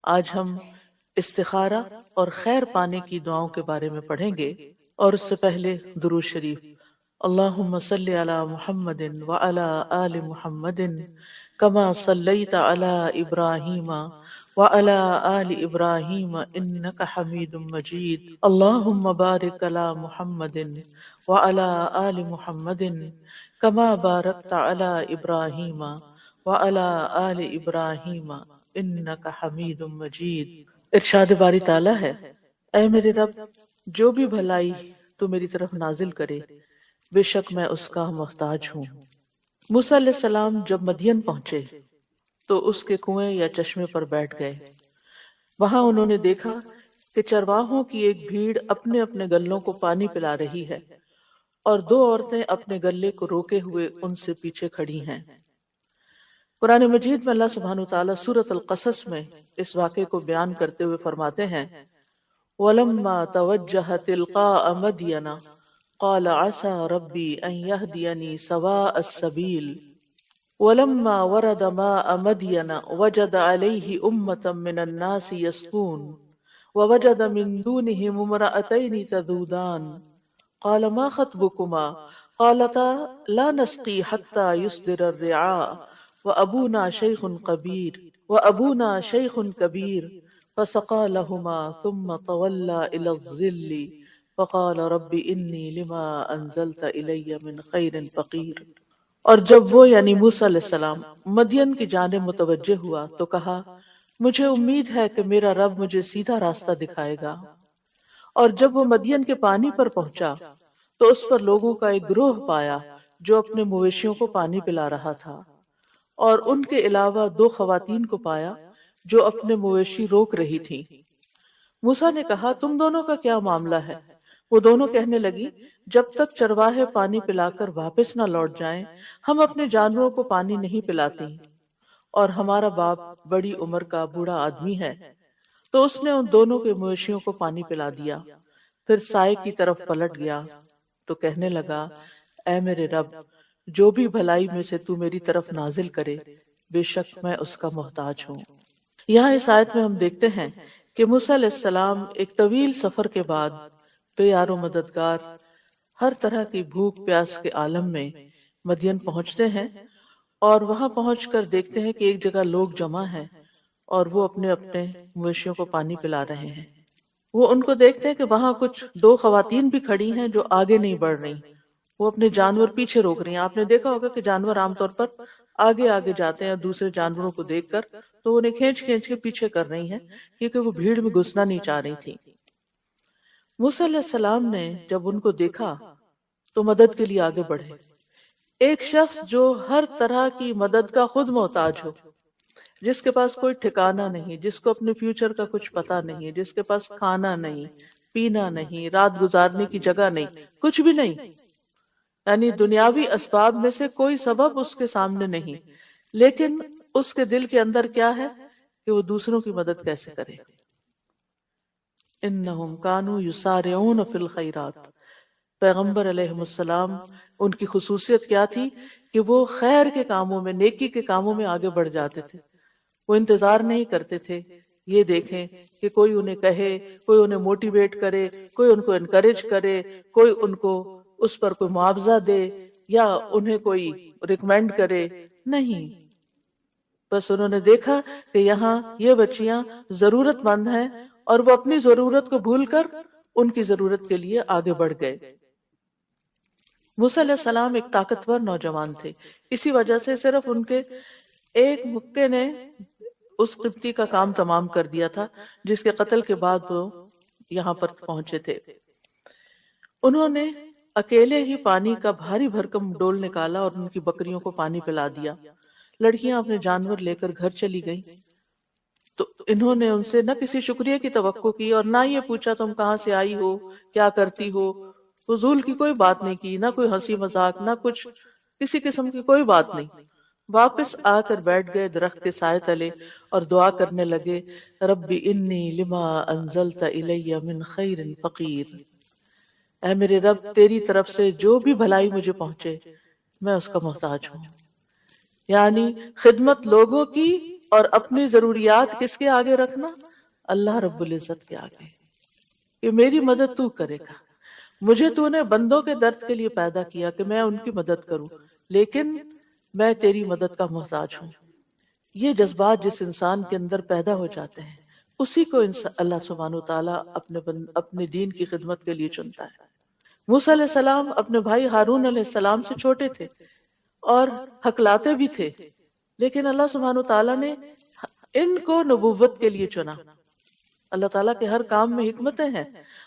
آج ہم استخارہ اور خیر پانے کی دعاؤں کے بارے میں پڑھیں گے، اور اس سے پہلے درود شریف۔ اللہم صلی علی محمد وعلی آل محمد کما صلیت علی ابراہیم وعلی آل ابراہیم انک حمید مجید۔ اللہم بارک علی محمد وعلی آل محمد کما بارکت علی ابراہیم وعلی آل ابراہیم انک حمید مجید۔ ارشاد باری تعالیٰ ہے، اے میرے رب، جو بھی بھلائی تو میری طرف نازل کرے، بے شک میں اس کا محتاج ہوں۔ موسیٰ علیہ السلام جب مدین پہنچے تو اس کے کنویں یا چشمے پر بیٹھ گئے۔ وہاں انہوں نے دیکھا کہ چرواہوں کی ایک بھیڑ اپنے اپنے گلوں کو پانی پلا رہی ہے، اور دو عورتیں اپنے گلے کو روکے ہوئے ان سے پیچھے کھڑی ہیں۔ قرآن مجید میں اللہ سبحانہ وتعالیٰ سورۃ القصص میں اس واقعے کو بیان کرتے ہوئے فرماتے ہیں، وَلَمَّا تَوَجَّهَ تِلْقَاءَ مَدْيَنَ قَالَ عَسَى رَبِّي أَن يَهْدِيَنِي سَوَاءَ السَّبِيلِ وَلَمَّا وَرَدَ مَاءَ مَدْيَنَ وَجَدَ عَلَيْهِ أُمَّةً مِّنَ النَّاسِ يَسْقُونَ وَوَجَدَ مِن دُونِهِمُ امْرَأَتَيْنِ تَذُودَانِ قَالَ مَا خَطْبُكُمَا قَالَتَا لَا نَسْقِي حَتَّى يُصْدِرَ الرِّعَاءُ وَأَبُونَا شَيْخٌ كَبِيرٌ فَسَقَىٰ لَهُمَا ثُمَّ تَوَلَّىٰ إِلَى الظِّلِّ فَقَالَ رَبِّ إِنِّي لِمَا أَنزَلْتَ إِلَيَّ مِنْ خَيْرٍ فَقِيرٌ۔ اور جب وہ یعنی موسیٰ علیہ السلام مدین کی جانب متوجہ ہوا تو کہا، مجھے امید ہے کہ میرا رب مجھے سیدھا راستہ دکھائے گا۔ اور جب وہ مدین کے پانی پر پہنچا تو اس پر لوگوں کا ایک گروہ پایا جو اپنے مویشیوں کو پانی پلا رہا تھا، اور ان کے علاوہ دو خواتین کو پایا جو اپنے مویشی روک رہی تھیں۔ موسیٰ نے کہا، تم دونوں کا کیا معاملہ ہے؟ وہ دونوں کہنے لگی، جب تک چرواہے پانی پلا کر واپس نہ لوٹ جائیں ہم اپنے جانوروں کو پانی نہیں پلاتی، اور ہمارا باپ بڑی عمر کا بوڑھا آدمی ہے۔ تو اس نے ان دونوں کے مویشیوں کو پانی پلا دیا، پھر سائے کی طرف پلٹ گیا تو کہنے لگا، اے میرے رب، جو بھی بھلائی میں سے تو میری طرف نازل کرے، بے شک میں اس کا محتاج ہوں۔ یہاں اس آیت میں ہم دیکھتے ہیں کہ موسیٰ علیہ السلام ایک طویل سفر کے بعد بے یار و مددگار، ہر طرح کی بھوک پیاس کے عالم میں مدین پہنچتے ہیں، اور وہاں پہنچ کر دیکھتے ہیں کہ ایک جگہ لوگ جمع ہیں اور وہ اپنے اپنے مویشیوں کو پانی پلا رہے ہیں۔ وہ ان کو دیکھتے ہیں کہ وہاں کچھ دو خواتین بھی کھڑی ہیں جو آگے نہیں بڑھ رہی، وہ اپنے جانور پیچھے روک رہی ہیں۔ آپ نے دیکھا ہوگا کہ جانور عام طور پر آگے آگے جاتے ہیں اور دوسرے جانوروں کو دیکھ کر تو انہیں کھینچ کھینچ کے پیچھے کر رہی ہیں، کیونکہ وہ بھیڑ میں گھسنا نہیں چاہ رہی تھی۔ موسیٰ علیہ السلام نے جب ان کو دیکھا تو مدد کے لیے آگے بڑھے۔ ایک شخص جو ہر طرح کی مدد کا خود محتاج ہو، جس کے پاس کوئی ٹھکانہ نہیں، جس کو اپنے فیوچر کا کچھ پتہ نہیں، جس کے پاس کھانا نہیں، پینا نہیں، رات گزارنے کی جگہ نہیں، کچھ بھی نہیں، یعنی دنیاوی اسباب میں سے کوئی سبب اس کے سامنے نہیں، لیکن اس کے دل کے اندر کیا ہے کہ وہ دوسروں کی مدد کیسے کرے۔ انہم کانوا یسارعون فی الخیرات، پیغمبر علیہ السلام ان کی خصوصیت کیا تھی کہ وہ خیر کے کاموں میں، نیکی کے کاموں میں آگے بڑھ جاتے تھے۔ وہ انتظار نہیں کرتے تھے یہ دیکھیں کہ کوئی انہیں کہے، کوئی انہیں موٹیویٹ کرے، کوئی ان کو انکریج کرے، کوئی ان کو اس پر کوئی معاوضہ دے یا انہیں کوئی ریکمینڈ کرے، نہیں۔ بس انہوں نے دیکھا کہ یہاں یہ بچیاں ضرورت مند ہیں، اور وہ اپنی ضرورت کو بھول کر ان کی ضرورت کے لیے آگے بڑھ گئے۔ موسیٰ علیہ السلام ایک طاقتور نوجوان تھے، اسی وجہ سے صرف ان کے ایک مکے نے اس قبطی کا کام تمام کر دیا تھا جس کے قتل کے بعد وہ یہاں پر پہنچے تھے۔ انہوں نے اکیلے ہی پانی کا بھاری بھرکم ڈول نکالا اور ان کی بکریوں کو پانی پلا دیا۔ لڑکیاں اپنے جانور لے کر گھر چلی گئیں تو انہوں نے ان سے نہ کسی شکریہ کی توقع کی اور نہ یہ پوچھا تم کہاں سے آئی ہو، کیا کرتی ہو۔ فضول کی کوئی بات نہیں کی، نہ کوئی ہنسی مذاق، نہ کچھ کسی قسم کی کوئی بات نہیں۔ واپس آ کر بیٹھ گئے درخت کے سائے تلے اور دعا کرنے لگے، رب انی لما انزلت الی من خیر فقیر، اے میرے رب تیری طرف سے جو بھی بھلائی مجھے پہنچے میں اس کا محتاج ہوں۔ یعنی خدمت لوگوں کی اور اپنی ضروریات کس کے آگے رکھنا؟ اللہ رب العزت کے آگے، کہ میری مدد تو کرے گا، مجھے تو نے بندوں کے درد کے لیے پیدا کیا کہ میں ان کی مدد کروں، لیکن میں تیری مدد کا محتاج ہوں۔ یہ جذبات جس انسان کے اندر پیدا ہو جاتے ہیں، اسی کو اللہ سبحانہ وتعالیٰ اپنے دین کی خدمت کے لیے چنتا ہے۔ موسیٰ علیہ السلام اپنے بھائی ہارون علیہ السلام سے چھوٹے تھے اور حکلاتے بھی تھے، لیکن اللہ سبحانہ وتعالیٰ نے ان کو نبوت کے لیے چنا۔ اللہ تعالیٰ کے ہر کام میں حکمتیں ہیں،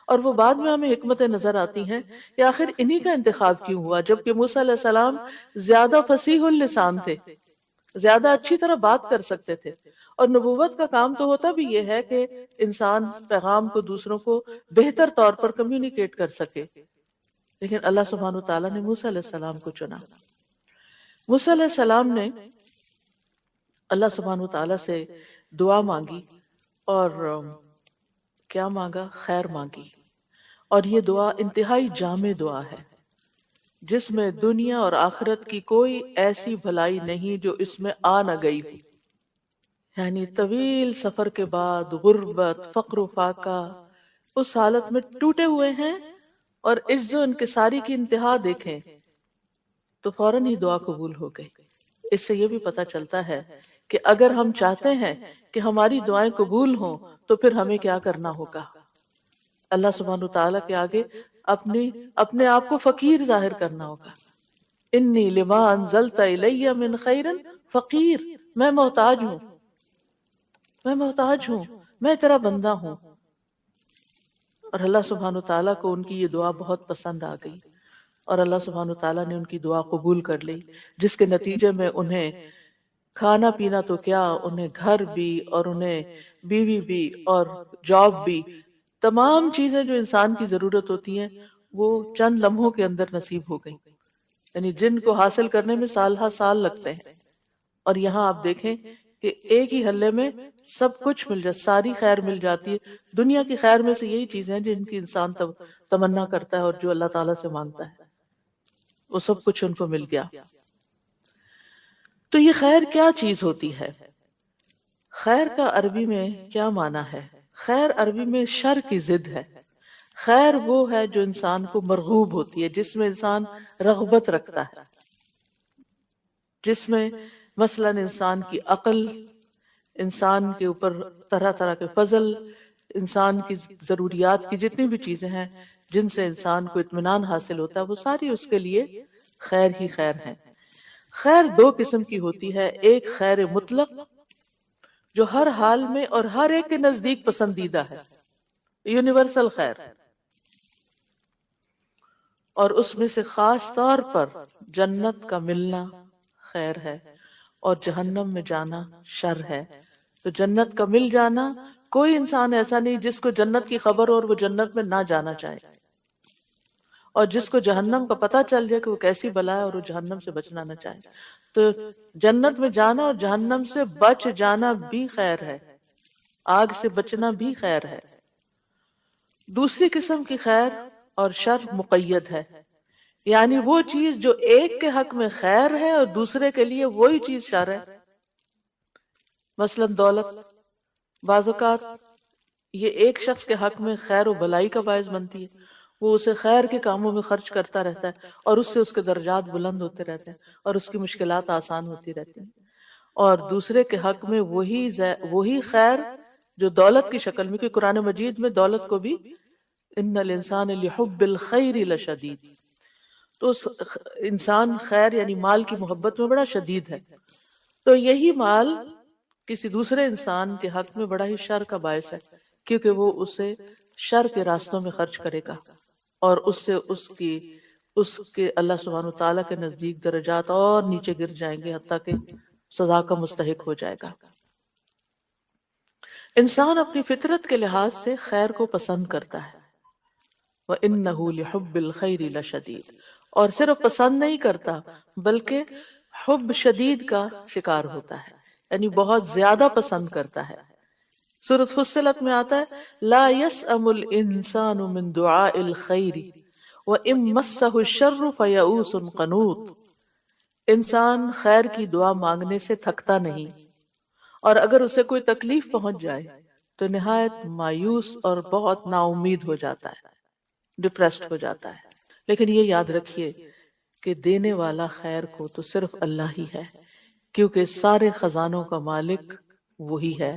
اور وہ بعد میں ہمیں حکمتیں نظر آتی ہیں کہ آخر انہی کا انتخاب کیوں ہوا، جبکہ موسیٰ علیہ السلام زیادہ فصیح اللسان تھے، زیادہ اچھی طرح بات کر سکتے تھے، اور نبوت کا کام تو ہوتا بھی یہ ہے کہ انسان پیغام کو دوسروں کو بہتر طور پر کمیونیکیٹ کر سکے، لیکن اللہ سبحانہ وتعالیٰ نے موسیٰ علیہ السلام کو چنا۔ موسیٰ علیہ السلام نے اللہ سبحانہ وتعالیٰ سے دعا مانگی، اور کیا مانگا؟ خیر مانگی، اور یہ دعا انتہائی جامع دعا ہے جس میں دنیا اور آخرت کی کوئی ایسی بھلائی نہیں جو اس میں آ نہ گئی تھی۔ یعنی طویل سفر کے بعد غربت، فقر و فاقہ، اس حالت میں ٹوٹے ہوئے ہیں، اور عجز و انکساری کی انتہا دیکھیں تو فوراً ہی دعا قبول ہو گئی۔ اس سے یہ بھی پتہ چلتا ہے کہ اگر ہم چاہتے ہیں کہ ہماری دعائیں قبول ہوں تو پھر ہمیں کیا کرنا ہوگا؟ اللہ سبحانہ تعالیٰ کے آگے اپنے آپ کو فقیر ظاہر کرنا ہوگا۔ انی لما انزلت الی من خیر فقیر، میں محتاج ہوں، میں محتاج ہوں، میں تیرا بندہ ہوں۔ اور اللہ سبحانہ تعالیٰ کو ان کی یہ دعا بہت پسند آ گئی، اور اللہ سبحانہ تعالیٰ نے ان کی دعا قبول کر لی، جس کے نتیجے میں انہیں کھانا پینا تو کیا، انہیں گھر بھی، اور انہیں بیوی بھی، اور جاب بھی، تمام چیزیں جو انسان کی ضرورت ہوتی ہیں وہ چند لمحوں کے اندر نصیب ہو گئی، یعنی جن کو حاصل کرنے میں سال ہا سال لگتے ہیں۔ اور یہاں آپ دیکھیں کہ ایک ہی حلے میں سب کچھ مل جاتا، ساری خیر مل جاتی ہے۔ دنیا کی خیر میں سے یہی چیزیں ہیں جن کی انسان تمنا کرتا ہے اور جو اللہ تعالیٰ سے مانگتا ہے، وہ سب کچھ ان کو مل گیا۔ تو یہ خیر کیا چیز ہوتی ہے؟ خیر کا عربی میں کیا معنی ہے؟ خیر عربی میں شر کی ضد ہے۔ خیر وہ ہے جو انسان کو مرغوب ہوتی ہے، جس میں انسان رغبت رکھتا ہے، جس میں مثلا انسان کی عقل، انسان کے اوپر طرح طرح کے فضل، انسان کی ضروریات کی جتنی بھی چیزیں ہیں جن سے انسان کو اطمینان حاصل ہوتا ہے، وہ ساری اس کے لیے خیر ہی خیر ہیں۔ خیر دو قسم کی ہوتی ہے، ایک خیر مطلق جو ہر حال میں اور ہر ایک کے نزدیک پسندیدہ ہے، یونیورسل خیر، اور اس میں سے خاص طور پر جنت کا ملنا خیر ہے اور جہنم میں جانا شر ہے۔ تو جنت کا مل جانا، کوئی انسان ایسا نہیں جس کو جنت کی خبر ہو اور وہ جنت میں نہ جانا چاہے، اور جس کو جہنم کا پتہ چل جائے کہ وہ کیسی بلا ہے اور وہ جہنم سے بچنا نہ چاہے۔ تو جنت میں جانا اور جہنم سے بچ جانا بھی خیر ہے، آگ سے بچنا بھی خیر ہے۔ دوسری قسم کی خیر اور شر مقید ہے، یعنی وہ چیز جو ایک کے حق میں خیر ہے اور دوسرے کے لیے وہی چیز شر ہے۔ مثلا دولت، بعض اوقات یہ ایک شخص کے حق میں خیر و بلائی کا باعث بنتی ہے، وہ اسے خیر کے کاموں میں خرچ کرتا رہتا ہے اور اس سے اس کے درجات بلند ہوتے رہتے ہیں اور اس کی مشکلات آسان ہوتی رہتی ہیں، اور دوسرے کے حق میں وہی خیر جو دولت کی شکل میں، کہ قرآن مجید میں دولت کو بھی ان الانسان لحب الخیر لشدید، تو انسان خیر یعنی مال کی محبت میں بڑا شدید ہے، تو یہی مال کسی دوسرے انسان کے حق میں بڑا ہی شر کا باعث ہے، کیونکہ وہ اسے شر کے راستوں میں خرچ کرے گا اور اس سے اس کے اللہ سبحانہ تعالیٰ کے نزدیک درجات اور نیچے گر جائیں گے، حتیٰ کہ سزا کا مستحق ہو جائے گا۔ انسان اپنی فطرت کے لحاظ سے خیر کو پسند کرتا ہے، وَإِنَّهُ لِحُبِّ الْخَيْرِ لَشَدِيدٌ، اور صرف پسند نہیں کرتا بلکہ حب شدید کا شکار ہوتا ہے، یعنی بہت زیادہ پسند کرتا ہے۔ سورۃ فصلت میں آتا ہے لا يسأم الانسان من دعاء الخیر وان مسه الشر فیئوس قنوط، انسان خیر کی دعا مانگنے سے تھکتا نہیں اور اگر اسے کوئی تکلیف پہنچ جائے تو نہایت مایوس اور بہت نا امید ہو جاتا ہے، ڈپریسڈ ہو جاتا ہے۔ لیکن یہ یاد رکھیے کہ دینے والا خیر کو تو صرف اللہ ہی ہے، کیونکہ سارے خزانوں کا مالک وہی ہے۔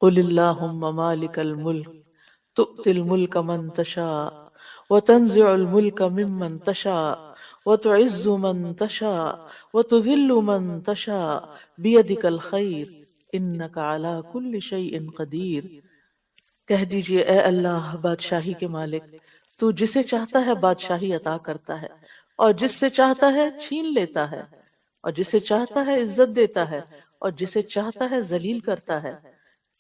قل اللہم مالک الملک تؤتی الملک من تشاء وتنزع الملک ممن تشاء وتعز من تشاء وتذل من تشاء بیدک الخیر انک علی کل شیء قدیر۔ کہہ دیجئے اے اللہ بادشاہی کے مالک، تو جسے چاہتا ہے بادشاہی عطا کرتا ہے اور جس سے چاہتا ہے چھین لیتا ہے، اور جسے چاہتا ہے عزت دیتا ہے اور جسے چاہتا ہے ذلیل کرتا ہے۔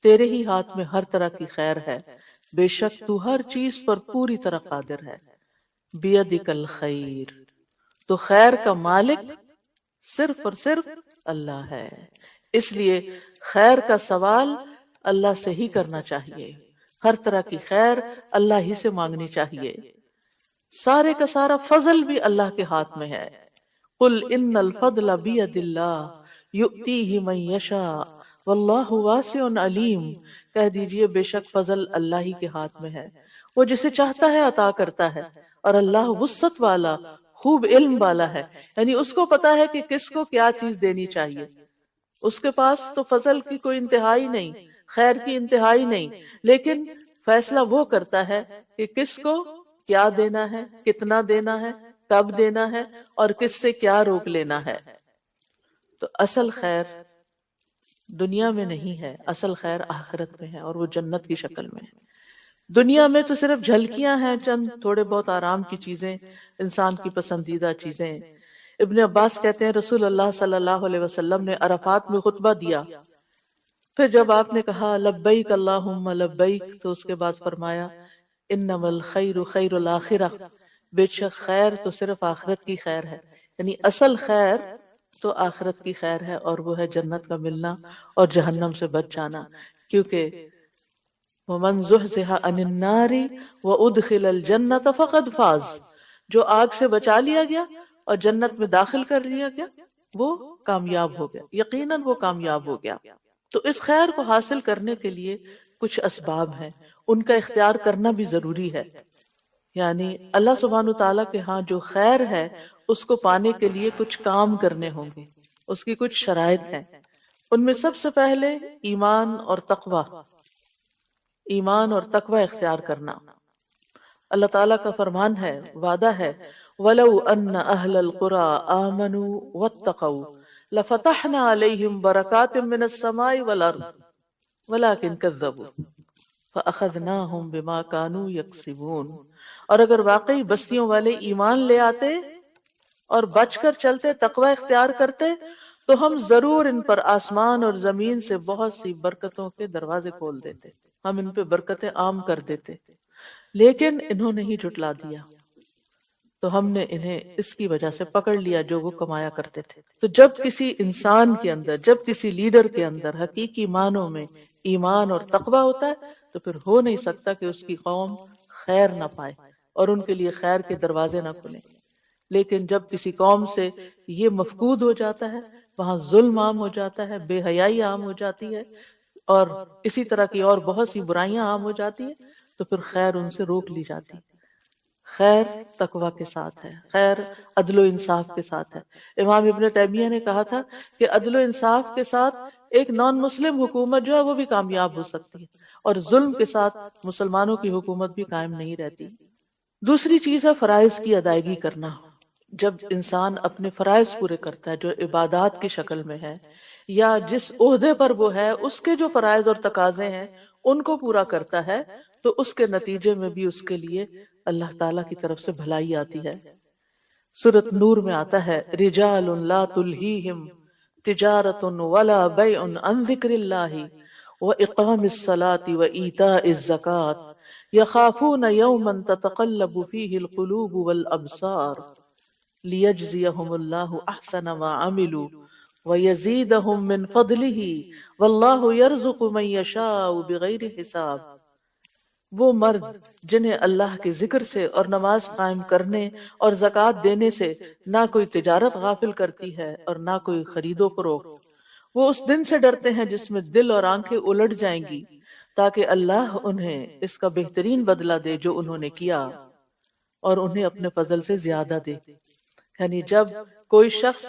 تیرے ہی ہاتھ میں ہر طرح کی خیر ہے، بے شک تو ہر چیز پر پوری طرح قادر ہے۔ بیدک الخیر، تو خیر کا مالک صرف اور صرف اللہ ہے، اس لیے خیر کا سوال اللہ سے ہی کرنا چاہیے، ہر طرح کی خیر اللہ ہی سے مانگنی چاہیے۔ سارے کا سارا فضل بھی اللہ کے ہاتھ میں ہے۔ قل ان الفضل بید اللہ یؤتیہ من یشاء واللہ واسع علیم۔ کہہ دیجئے بے شک فضل اللہ ہی کے ہاتھ میں ہے، وہ جسے چاہتا ہے عطا کرتا ہے، اور اللہ وسعت والا خوب علم والا ہے، یعنی اس کو پتا ہے کہ کس کو کیا چیز دینی چاہیے۔ اس کے پاس تو فضل کی کوئی انتہائی نہیں، خیر کی انتہائی نہیں، لیکن فیصلہ وہ کرتا ہے کہ کس کو کیا دینا ہے، کتنا دینا ہے، کب دینا ہے، اور کس سے کیا روک لینا ہے۔ تو اصل خیر دنیا میں نہیں ہے، اصل خیر آخرت میں ہے، اور وہ جنت کی شکل میں ہے۔ دنیا میں تو صرف جھلکیاں ہیں، چند تھوڑے بہت آرام کی چیزیں، انسان کی پسندیدہ چیزیں۔ ابن عباس کہتے ہیں رسول اللہ صلی اللہ علیہ وسلم نے عرفات میں خطبہ دیا، پھر جب آپ نے کہا لبیک اللہم لبیک، تو اس کے بعد فرمایا انما الخیر خیر الاخرہ، بے شک خیر تو صرف آخرت کی خیر ہے، یعنی اصل خیر تو آخرت کی خیر ہے، اور وہ ہے جنت کا ملنا اور جہنم سے بچ جانا، کیونکہ وَمَنْ زُحْزِحَ عَنِ النَّارِ وَأُدْخِلَ الْجَنَّةَ فَقَدْ فَازَ، جو آگ سے بچا لیا گیا اور جنت میں داخل کر دیا گیا وہ کامیاب ہو گیا، یقیناً وہ کامیاب ہو گیا۔ تو اس خیر کو حاصل کرنے کے لیے کچھ اسباب ہیں، ان کا اختیار کرنا بھی ضروری ہے۔ یعنی اللہ سبحانہ تعالیٰ کے ہاں جو خیر ہے اس کو پانے کے لیے کچھ کام کرنے ہوں گے، اس کی کچھ شرائط ہیں۔ ان میں سب سے پہلے ایمان اور تقوی، ایمان اور تقوی اختیار کرنا۔ اللہ تعالیٰ کا فرمان ہے، وعدہ ہے، وَلَوْ أَنَّ أَهْلَ الْقُرَىٰ آمَنُوا وَاتَّقَوْا لَفَتَحْنَا عَلَيْهِمْ بَرَكَاتٍ مِّنَ السَّمَاءِ وَالْأَرْضِ وَلَٰكِنْ كَذَّبُوا فَأَخَذْنَاهُمْ بِمَا كَانُوا يَكْسِبُونَ۔ اور اگر واقعی بستیوں والے ایمان لے آتے اور بچ کر چلتے، تقوی اختیار کرتے، تو ہم ضرور ان پر آسمان اور زمین سے بہت سی برکتوں کے دروازے کھول دیتے، ہم ان پہ برکتیں عام کر دیتے، لیکن انہوں نے ہی جھٹلا دیا، تو ہم نے انہیں اس کی وجہ سے پکڑ لیا جو وہ کمایا کرتے تھے۔ تو جب کسی انسان کے اندر، جب کسی لیڈر کے اندر حقیقی معنوں میں ایمان اور تقوی ہوتا ہے تو پھر ہو نہیں سکتا کہ اس کی قوم خیر نہ پائے اور ان کے لیے خیر کے دروازے نہ کھلیں۔ لیکن جب کسی قوم سے یہ مفقود ہو جاتا ہے، وہاں ظلم عام ہو جاتا ہے، بے حیائی عام ہو جاتی ہے، اور اسی طرح کی اور بہت سی برائیاں عام ہو جاتی ہیں، تو پھر خیر ان سے روک لی جاتی۔ خیر تقوی کے ساتھ ہے، خیر عدل و انصاف کے ساتھ ہے۔ امام ابن تیمیہ نے کہا تھا کہ عدل و انصاف کے ساتھ ایک نان مسلم حکومت جو ہے وہ بھی کامیاب ہو سکتی ہے، اور ظلم کے ساتھ مسلمانوں کی حکومت بھی قائم نہیں رہتی۔ دوسری چیز ہے فرائض کی ادائیگی کرنا۔ جب انسان اپنے فرائض پورے کرتا ہے جو عبادات کی شکل میں ہے، یا جس عہدے پر وہ ہے اس کے جو فرائض اور تقاضے ہیں ان کو پورا کرتا ہے، تو اس کے نتیجے میں بھی اس کے لیے اللہ تعالیٰ کی طرف سے بھلائی آتی ہے۔ سورۃ نور میں آتا ہے رجال لا تلہیہم تجارۃ ولا بیع عن ذکر اللہ واقام الصلاۃ وایتاء الزکاۃ یخافون یوما تتقلب فیہ القلوب والابصار لیجزیہم اللہ احسن ما عملوا وَيَزِيدَهُم مِّن فَضْلِهِ وَاللَّهُ يَرْزُقُ مَن يَشَاءُ بِغَيْرِ حساب۔ وہ مرد جنہیں اللہ کے ذکر سے اور نماز قائم کرنے اور زکوٰۃ دینے سے نہ کوئی تجارت غافل کرتی ہے اور نہ کوئی خرید و فروخت، وہ اس دن سے ڈرتے ہیں جس میں دل اور آنکھیں الٹ جائیں گی، تاکہ اللہ انہیں اس کا بہترین بدلہ دے جو انہوں نے کیا، اور انہیں اپنے فضل سے زیادہ دے۔ یعنی جب کوئی شخص،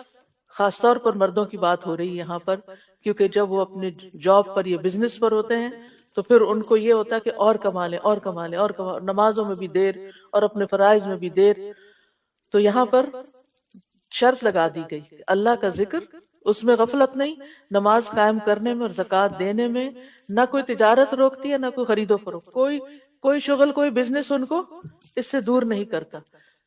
خاص طور پر مردوں کی بات ہو رہی ہے یہاں پر، کیونکہ جب وہ اپنے جاب پر یا بزنس پر ہوتے ہیں تو پھر ان کو یہ ہوتا ہے کہ اور کما لیں اور کما لیں اور کما، نمازوں میں بھی دیر اور اپنے فرائض میں بھی دیر۔ تو یہاں پر شرط لگا دی گئی کہ اللہ کا ذکر، اس میں غفلت نہیں، نماز قائم کرنے میں اور زکوٰۃ دینے میں، نہ کوئی تجارت روکتی ہے نہ کوئی خرید و فروخت، کوئی شغل، کوئی بزنس ان کو اس سے دور نہیں کرتا۔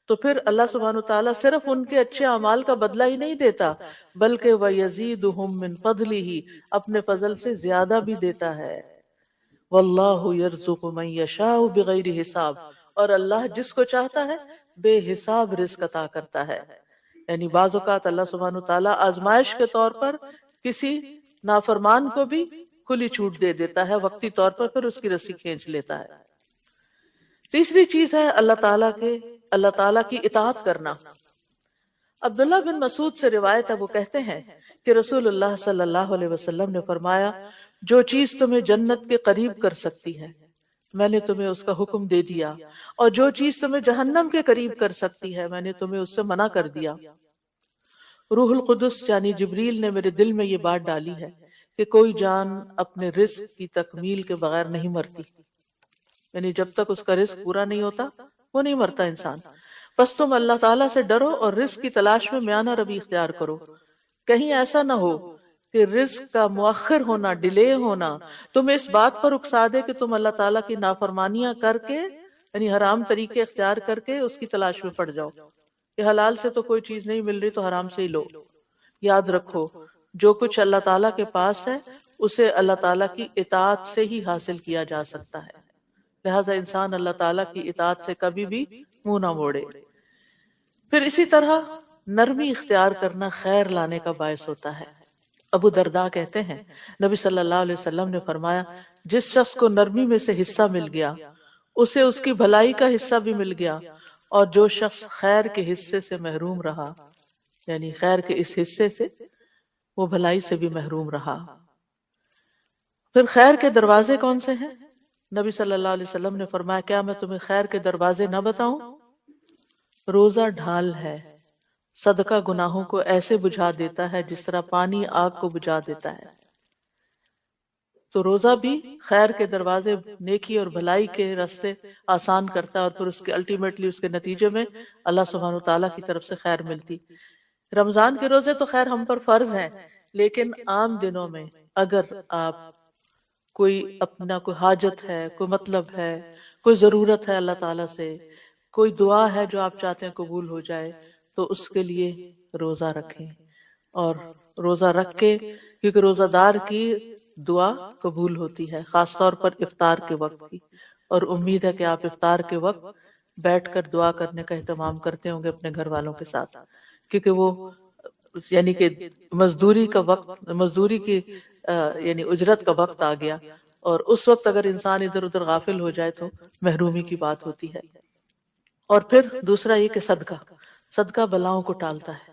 تو پھر اللہ سبحانہ وتعالیٰ صرف ان کے اچھے اعمال کا بدلہ ہی نہیں دیتا، بلکہ وَيَزِيدُهُم مِّن فَضْلِهِ، اپنے فضل سے زیادہ بھی دیتا ہے۔ وَاللَّهُ يَرْزُقُ مَن يَشَاءُ بِغَيْرِ حساب، اور اللہ جس کو چاہتا ہے بے حساب رزق عطا کرتا ہے۔ یعنی بعض اوقات اللہ سبحانہ وتعالیٰ آزمائش کے طور پر کسی نافرمان کو بھی کھلی چھوٹ دے دیتا ہے وقتی طور پر، پھر اس کی رسی کھینچ لیتا ہے۔ تیسری چیز ہے اللہ تعالیٰ کی اطاعت کرنا۔ عبداللہ بن مسعود سے روایت ہے، وہ کہتے ہیں کہ رسول اللہ صلی اللہ علیہ وسلم نے فرمایا، جو چیز تمہیں جنت کے قریب کر سکتی ہے میں نے تمہیں اس کا حکم دے دیا، اور جو چیز تمہیں جہنم کے قریب کر سکتی ہے میں نے تمہیں اس سے منع کر دیا۔ روح القدس یعنی جبریل نے میرے دل میں یہ بات ڈالی ہے کہ کوئی جان اپنے رزق کی تکمیل کے بغیر نہیں مرتی، یعنی جب تک اس کا رزق پورا نہیں ہوتا وہ نہیں مرتا انسان۔ بس تم اللہ تعالیٰ سے ڈرو اور رزق کی تلاش میں میانہ روی اختیار کرو۔ کہیں ایسا نہ ہو کہ رزق کا مؤخر ہونا، ڈیلے ہونا تمہیں اس بات پر اکسا دے کہ تم اللہ تعالیٰ کی نافرمانیاں کر کے، یعنی حرام طریقے اختیار کر کے اس کی تلاش میں پڑ جاؤ کہ حلال سے تو کوئی چیز نہیں مل رہی تو حرام سے ہی لو۔ یاد رکھو جو کچھ اللہ تعالیٰ کے پاس ہے اسے اللہ تعالیٰ کی اطاعت سے ہی حاصل کیا جا سکتا ہے، لہٰذا انسان اللہ تعالیٰ کی اطاعت سے کبھی بھی منہ نہ موڑے۔ پھر اسی طرح نرمی اختیار کرنا خیر لانے کا باعث ہوتا ہے۔ ابو درداء کہتے ہیں نبی صلی اللہ علیہ وسلم نے فرمایا، جس شخص کو نرمی میں سے حصہ مل گیا اسے اس کی بھلائی کا حصہ بھی مل گیا، اور جو شخص خیر کے حصے سے محروم رہا، یعنی خیر کے اس حصے سے، وہ بھلائی سے بھی محروم رہا۔ پھر خیر کے دروازے کون سے ہیں؟ نبی صلی اللہ علیہ وسلم نے فرمایا، کیا میں تمہیں خیر کے دروازے نہ بتاؤں؟ روزہ ڈھال ہے، صدقہ گناہوں کو ایسے بجھا دیتا ہے جس طرح پانی آگ کو بجھا دیتا ہے۔ تو روزہ بھی خیر کے دروازے، نیکی اور بھلائی کے راستے آسان کرتا ہے، اور پھر اس کے الٹیمیٹلی اس کے نتیجے میں اللہ سبحانہ وتعالیٰ کی طرف سے خیر ملتی۔ رمضان کے روزے تو خیر ہم پر فرض ہیں، لیکن عام دنوں میں اگر آپ کوئی اپنا کوئی حاجت ہے، کوئی مطلب ہے، کوئی ضرورت ہے اللہ تعالیٰ سے، کوئی دعا ہے جو آپ چاہتے ہیں قبول ہو جائے، تو اس کے لیے روزہ رکھیں، اور روزہ رکھ کے، کیونکہ روزہ دار کی دعا قبول ہوتی ہے، خاص طور پر افطار کے وقت کی، اور امید ہے کہ آپ افطار کے وقت بیٹھ کر دعا کرنے کا اہتمام کرتے ہوں گے اپنے گھر والوں کے ساتھ، کیونکہ وہ یعنی کہ مزدوری کا وقت، مزدوری کی یعنی اجرت کا وقت آ گیا، اور اس وقت اگر انسان ادھر ادھر غافل ہو جائے تو محرومی کی بات ہوتی ہے۔ اور پھر دوسرا یہ کہ صدقہ بلاؤں کو ٹالتا ہے،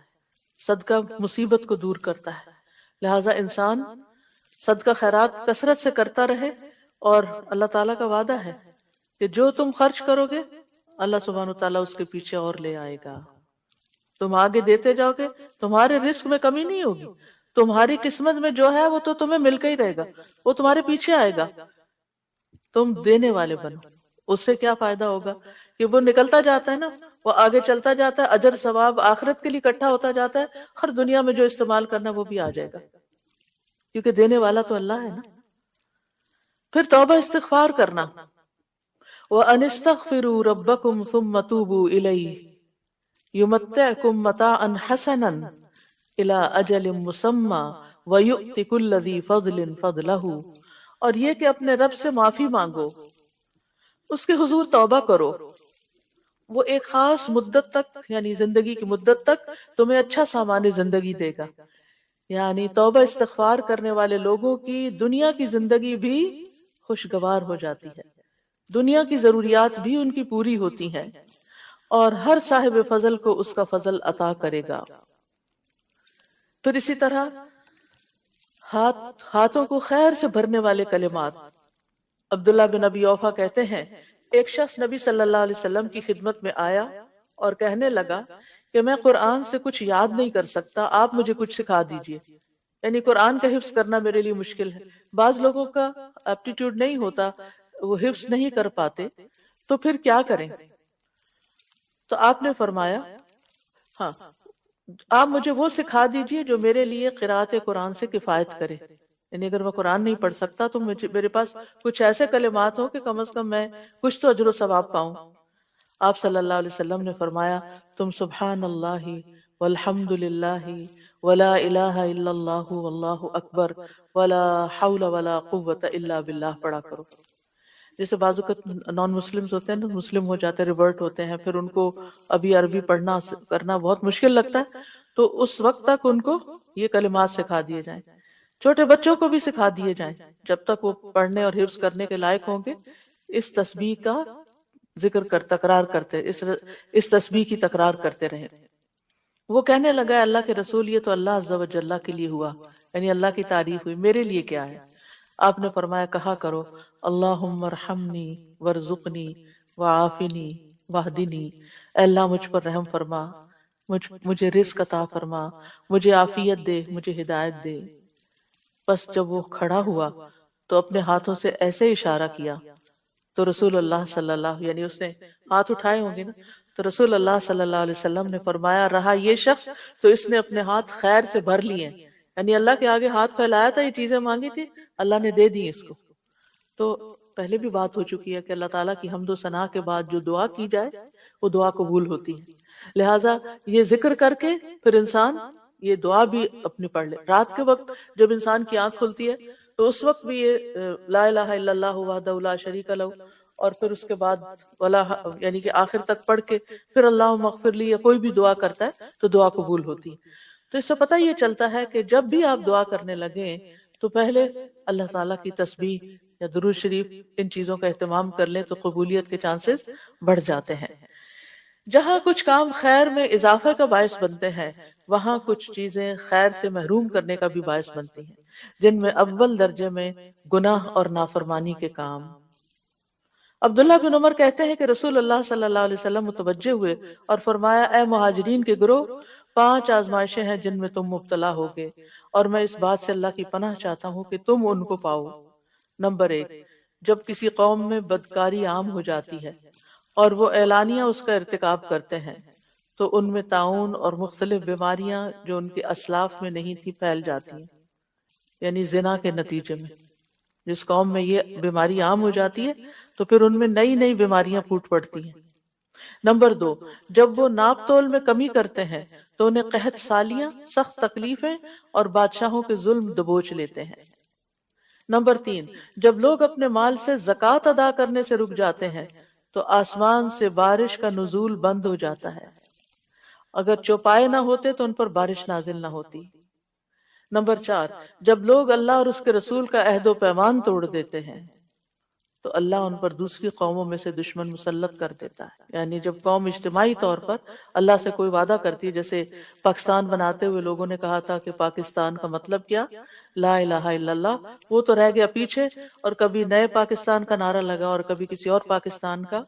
صدقہ مصیبت کو دور کرتا ہے، لہٰذا انسان صدقہ خیرات کثرت سے کرتا رہے، اور اللہ تعالیٰ کا وعدہ ہے کہ جو تم خرچ کرو گے اللہ سبحانہ وتعالیٰ اس کے پیچھے اور لے آئے گا۔ تم آگے دیتے جاؤ گے، تمہارے رزق میں کمی نہیں ہوگی، تمہاری قسمت میں جو ہے وہ تو تمہیں مل کے ہی رہے گا، وہ تمہارے پیچھے آئے گا۔ تم دینے والے بنو، اس سے کیا فائدہ ہوگا کہ وہ نکلتا جاتا ہے نا، وہ آگے چلتا جاتا ہے، اجر ثواب آخرت کے لیے اکٹھا ہوتا جاتا ہے، ہر دنیا میں جو استعمال کرنا وہ بھی آ جائے گا، کیونکہ دینے والا تو اللہ ہے نا۔ پھر توبہ استغفار کرنا، وَأَنِ اسْتَغْفِرُوا رَبَّكُمْ ثُمَّ تُوبُوا إِلَيْهِ يُمَتِّعْكُمْ مَتَاعًا حَسَنًا إِلَىٰ أَجَلٍ مُّسَمًّى وَيُؤْتِ كُلَّ ذِي فَضْلٍ فَضْلَهُ، اور یہ کہ اپنے رب سے معافی مانگو، اس کے حضور توبہ کرو، وہ ایک خاص مدت تک، یعنی زندگی کی مدت تک تمہیں اچھا سامان زندگی دے گا۔ یعنی توبہ استغفار کرنے والے لوگوں کی دنیا کی زندگی بھی خوشگوار ہو جاتی ہے، دنیا کی ضروریات بھی ان کی پوری ہوتی ہیں، اور ہر صاحب فضل کو اس کا فضل عطا کرے گا۔ پھر اسی طرح ہاتھوں کو خیر سے بھرنے والے کلمات۔ عبداللہ بن ابی اوفا کہتے ہیں ایک شخص نبی صلی اللہ علیہ وسلم کی خدمت میں آیا اور کہنے لگا کہ میں قرآن سے کچھ یاد نہیں کر سکتا، آپ مجھے کچھ سکھا دیجئے۔ یعنی قرآن کا حفظ کرنا میرے لیے مشکل ہے، بعض لوگوں کا ایپٹیٹیوڈ نہیں ہوتا، وہ حفظ نہیں کر پاتے، تو پھر کیا کریں؟ تو آپ نے فرمایا ہاں، آپ مجھے وہ سکھا دیجئے جو میرے لیے قرأت قرآن سے کفایت کرے، یعنی اگر میں قرآن نہیں پڑھ سکتا تو میرے پاس کچھ ایسے کلمات ہوں کہ کم از کم میں کچھ تو اجر و ثواب پاؤں۔ آپ صلی اللہ علیہ وسلم نے فرمایا تم سبحان اللہ والحمد للہ ولا الہ الا اللہ واللہ اکبر ولا حول ولا قوت الا باللہ پڑھا کرو۔ جیسے بعض اوقات نان مسلمز ہوتے ہیں نا، مسلم ہو جاتے ہیں، ریورٹ ہوتے ہیں، پھر ان کو ابھی عربی پڑھنا کرنا بہت مشکل لگتا ہے، تو اس وقت تک ان کو یہ کلمات سکھا دیے جائیں، چھوٹے بچوں کو بھی سکھا دیے جائیں، جب تک وہ پڑھنے اور حفظ کرنے کے لائق ہوں گے اس تسبیح کا ذکر تکرار کرتے، اس تسبیح کی تکرار کرتے رہیں۔ وہ کہنے لگا اللہ کے رسول یہ تو اللہ عز و جل کے لیے ہوا، یعنی اللہ کی تعریف ہوئی، میرے لیے کیا ہے؟ آپ نے فرمایا کہا کرو اللہم ارحمنی ورزقنی وعافنی واہدنی، اے اللہ مجھ پر رحم فرما، مجھے رزق عطا فرما، مجھے عافیت دے، مجھے ہدایت دے۔ بس جب وہ کھڑا ہوا تو اپنے ہاتھوں سے ایسے اشارہ کیا تو رسول اللہ صلی اللہ، یعنی اس نے ہاتھ اٹھائے ہوں گے نا، تو رسول اللہ صلی اللہ علیہ وسلم نے فرمایا رہا یہ شخص تو اس نے اپنے ہاتھ خیر سے بھر لیے، یعنی اللہ کے آگے ہاتھ پھیلایا تھا، یہ چیزیں مانگی تھی، اللہ نے دے دی اس کو۔ تو پہلے بھی بات ہو چکی ہے کہ اللہ تعالیٰ کی حمد و ثنا کے بعد جو دعا کی جائے وہ دعا قبول ہوتی ہے، لہٰذا یہ ذکر کر کے پھر انسان یہ دعا بھی اپنی پڑھ لے۔ رات کے وقت جب انسان کی آنکھ کھلتی ہے تو اس وقت بھی یہ لا الہ الا اللہ وحدہ لا شریک لہ، اور پھر اس کے بعد ولا، یعنی کہ آخر تک پڑھ کے پھر اللہم اغفر لی یا کوئی بھی دعا کرتا ہے تو دعا قبول ہوتی ہے۔ تو اس سے پتہ یہ چلتا ہے کہ جب بھی آپ دعا کرنے لگیں تو پہلے اللہ تعالیٰ کی تسبیح یا درود شریف ان چیزوں کا اہتمام کر لیں تو قبولیت کے چانسز بڑھ جاتے ہیں۔ جہاں کچھ کام خیر میں اضافے کا باعث بنتے ہیں وہاں کچھ چیزیں خیر سے محروم کرنے کا بھی باعث بنتی ہیں، جن میں اول درجے میں گناہ اور نافرمانی کے کام۔ عبداللہ بن عمر کہتے ہیں کہ رسول اللہ صلی اللہ علیہ وسلم متوجہ ہوئے اور فرمایا اے مہاجرین کے گروہ، 5 آزمائشیں ہیں جن میں تم مبتلا ہوگے اور میں اس بات سے اللہ کی پناہ چاہتا ہوں کہ تم ان کو پاؤ۔ نمبر 1، جب کسی قوم میں بدکاری عام ہو جاتی ہے اور وہ اعلانیہ اس کا ارتکاب کرتے ہیں تو ان میں طاعون اور مختلف بیماریاں جو ان کے اسلاف میں نہیں تھی پھیل جاتی ہیں، یعنی زنا کے نتیجے میں جس قوم میں یہ بیماری عام ہو جاتی ہے تو پھر ان میں نئی نئی بیماریاں پھوٹ پڑتی ہیں۔ نمبر 2، جب وہ ناپ تول میں کمی کرتے ہیں تو انہیں قحط سالیاں، سخت تکلیفیں اور بادشاہوں کے ظلم دبوچ لیتے ہیں۔ نمبر 3، جب لوگ اپنے مال سے زکوٰۃ ادا کرنے سے رک جاتے ہیں تو آسمان سے بارش کا نزول بند ہو جاتا ہے، اگر چوپائے نہ ہوتے تو ان پر بارش نازل نہ ہوتی۔ نمبر 4، جب لوگ اللہ اور اس کے رسول کا عہد و پیمان توڑ دیتے ہیں تو اللہ ان پر دوسری قوموں میں سے دشمن مسلط کر دیتا ہے، یعنی جب قوم اجتماعی طور پر اللہ سے کوئی وعدہ کرتی ہے، جیسے پاکستان بناتے ہوئے لوگوں نے کہا تھا کہ پاکستان کا مطلب کیا، لا الہ الا اللہ، وہ تو رہ گیا پیچھے، اور کبھی نئے پاکستان کا نعرہ لگا اور کبھی کسی اور پاکستان کا،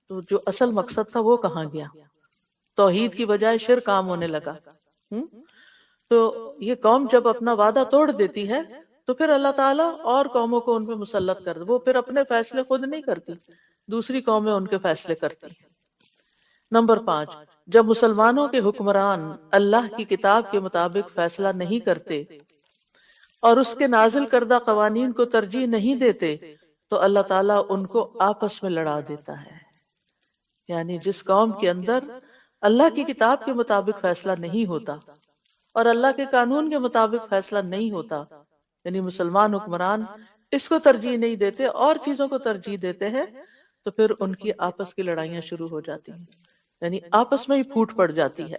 تو جو اصل مقصد تھا وہ کہاں گیا؟ توحید کی بجائے شرک عام ہونے لگا۔ تو یہ قوم جب اپنا وعدہ توڑ دیتی ہے تو پھر اللہ تعالیٰ اور قوموں کو ان پہ مسلط کر دے، وہ پھر اپنے فیصلے خود نہیں کرتی، دوسری قومیں ان کے فیصلے کرتی ہیں۔ نمبر 5، جب مسلمانوں کے حکمران اللہ کی کتاب کے مطابق فیصلہ نہیں کرتے اور اس کے نازل کردہ قوانین کو ترجیح نہیں دیتے تو اللہ تعالیٰ ان کو آپس میں لڑا دیتا ہے، یعنی جس قوم کے اندر اللہ کی کتاب کے مطابق فیصلہ نہیں ہوتا اور اللہ کے قانون کے مطابق فیصلہ نہیں ہوتا، یعنی مسلمان حکمران اس کو ترجیح نہیں دیتے اور چیزوں کو ترجیح دیتے ہیں، تو پھر ان کی آپس کی لڑائیاں شروع ہو جاتی ہیں، یعنی آپس میں ہی پھوٹ پڑ جاتی ہے۔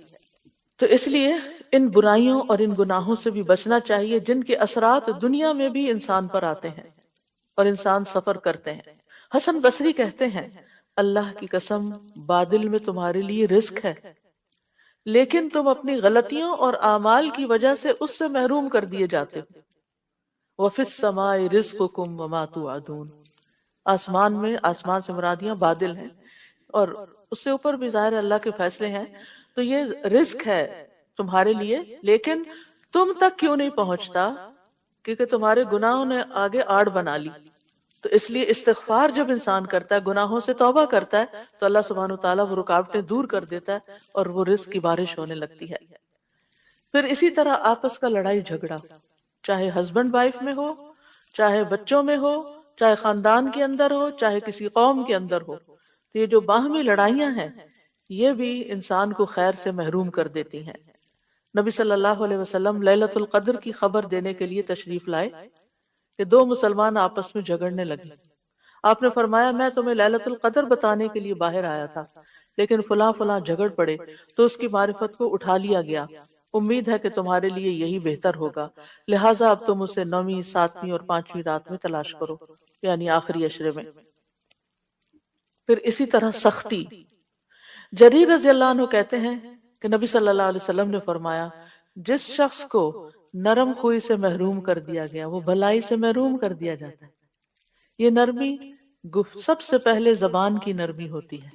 تو اس لیے ان برائیوں اور ان گناہوں سے بھی بچنا چاہیے جن کے اثرات دنیا میں بھی انسان پر آتے ہیں اور انسان سفر کرتے ہیں۔ حسن بصری کہتے ہیں اللہ کی قسم بادل میں تمہارے لیے رزق ہے، لیکن تم اپنی غلطیوں اور اعمال کی وجہ سے اس سے محروم کر دیے جاتے ہو۔ وَفِي السَّمَاءِ رِزْقُكُمْ وَمَا تُوعَدُونَ، آسمان میں، آسمان سے مرادیاں بادل ہیں، اور اس سے اوپر بھی ظاہر اللہ کے فیصلے ہیں، تو یہ رزق ہے تمہارے لیے، لیکن تم تک کیوں نہیں پہنچتا؟ کیونکہ تمہارے گناہوں نے آگے آڑ بنا لی۔ تو اس لیے استغفار جب انسان کرتا ہے، گناہوں سے توبہ کرتا ہے، تو اللہ سبحانہ وتعالیٰ وہ رکاوٹیں دور کر دیتا ہے اور وہ رزق کی بارش ہونے لگتی ہے۔ پھر اسی طرح آپس کا لڑائی جھگڑا، چاہے ہسبینڈ وائف میں ہو، چاہے بچوں میں ہو، چاہے خاندان کے اندر ہو، چاہے کسی قوم کے اندر ہو، تو یہ جو باہمی لڑائیاں ہیں یہ بھی انسان کو خیر سے محروم کر دیتی ہیں۔ نبی صلی اللہ علیہ وسلم لیلۃ القدر کی خبر دینے کے لیے تشریف لائے کہ دو مسلمان آپس میں جھگڑنے لگے۔ آپ نے فرمایا میں تمہیں لیلۃ القدر بتانے کے لیے باہر آیا تھا، لیکن فلاں فلاں جھگڑ پڑے تو اس کی معرفت کو اٹھا لیا گیا، امید ہے کہ تمہارے لیے یہی بہتر ہوگا، لہٰذا اب تم اسے 9ویں، 7ویں اور 5ویں رات میں تلاش کرو، یعنی آخری عشرے میں۔ پھر اسی طرح سختی، جریر رضی اللہ عنہ کہتے ہیں کہ نبی صلی اللہ علیہ وسلم نے فرمایا جس شخص کو نرم خوئی سے محروم کر دیا گیا وہ بھلائی سے محروم کر دیا جاتا ہے۔ یہ نرمی سب سے پہلے زبان کی نرمی ہوتی ہے۔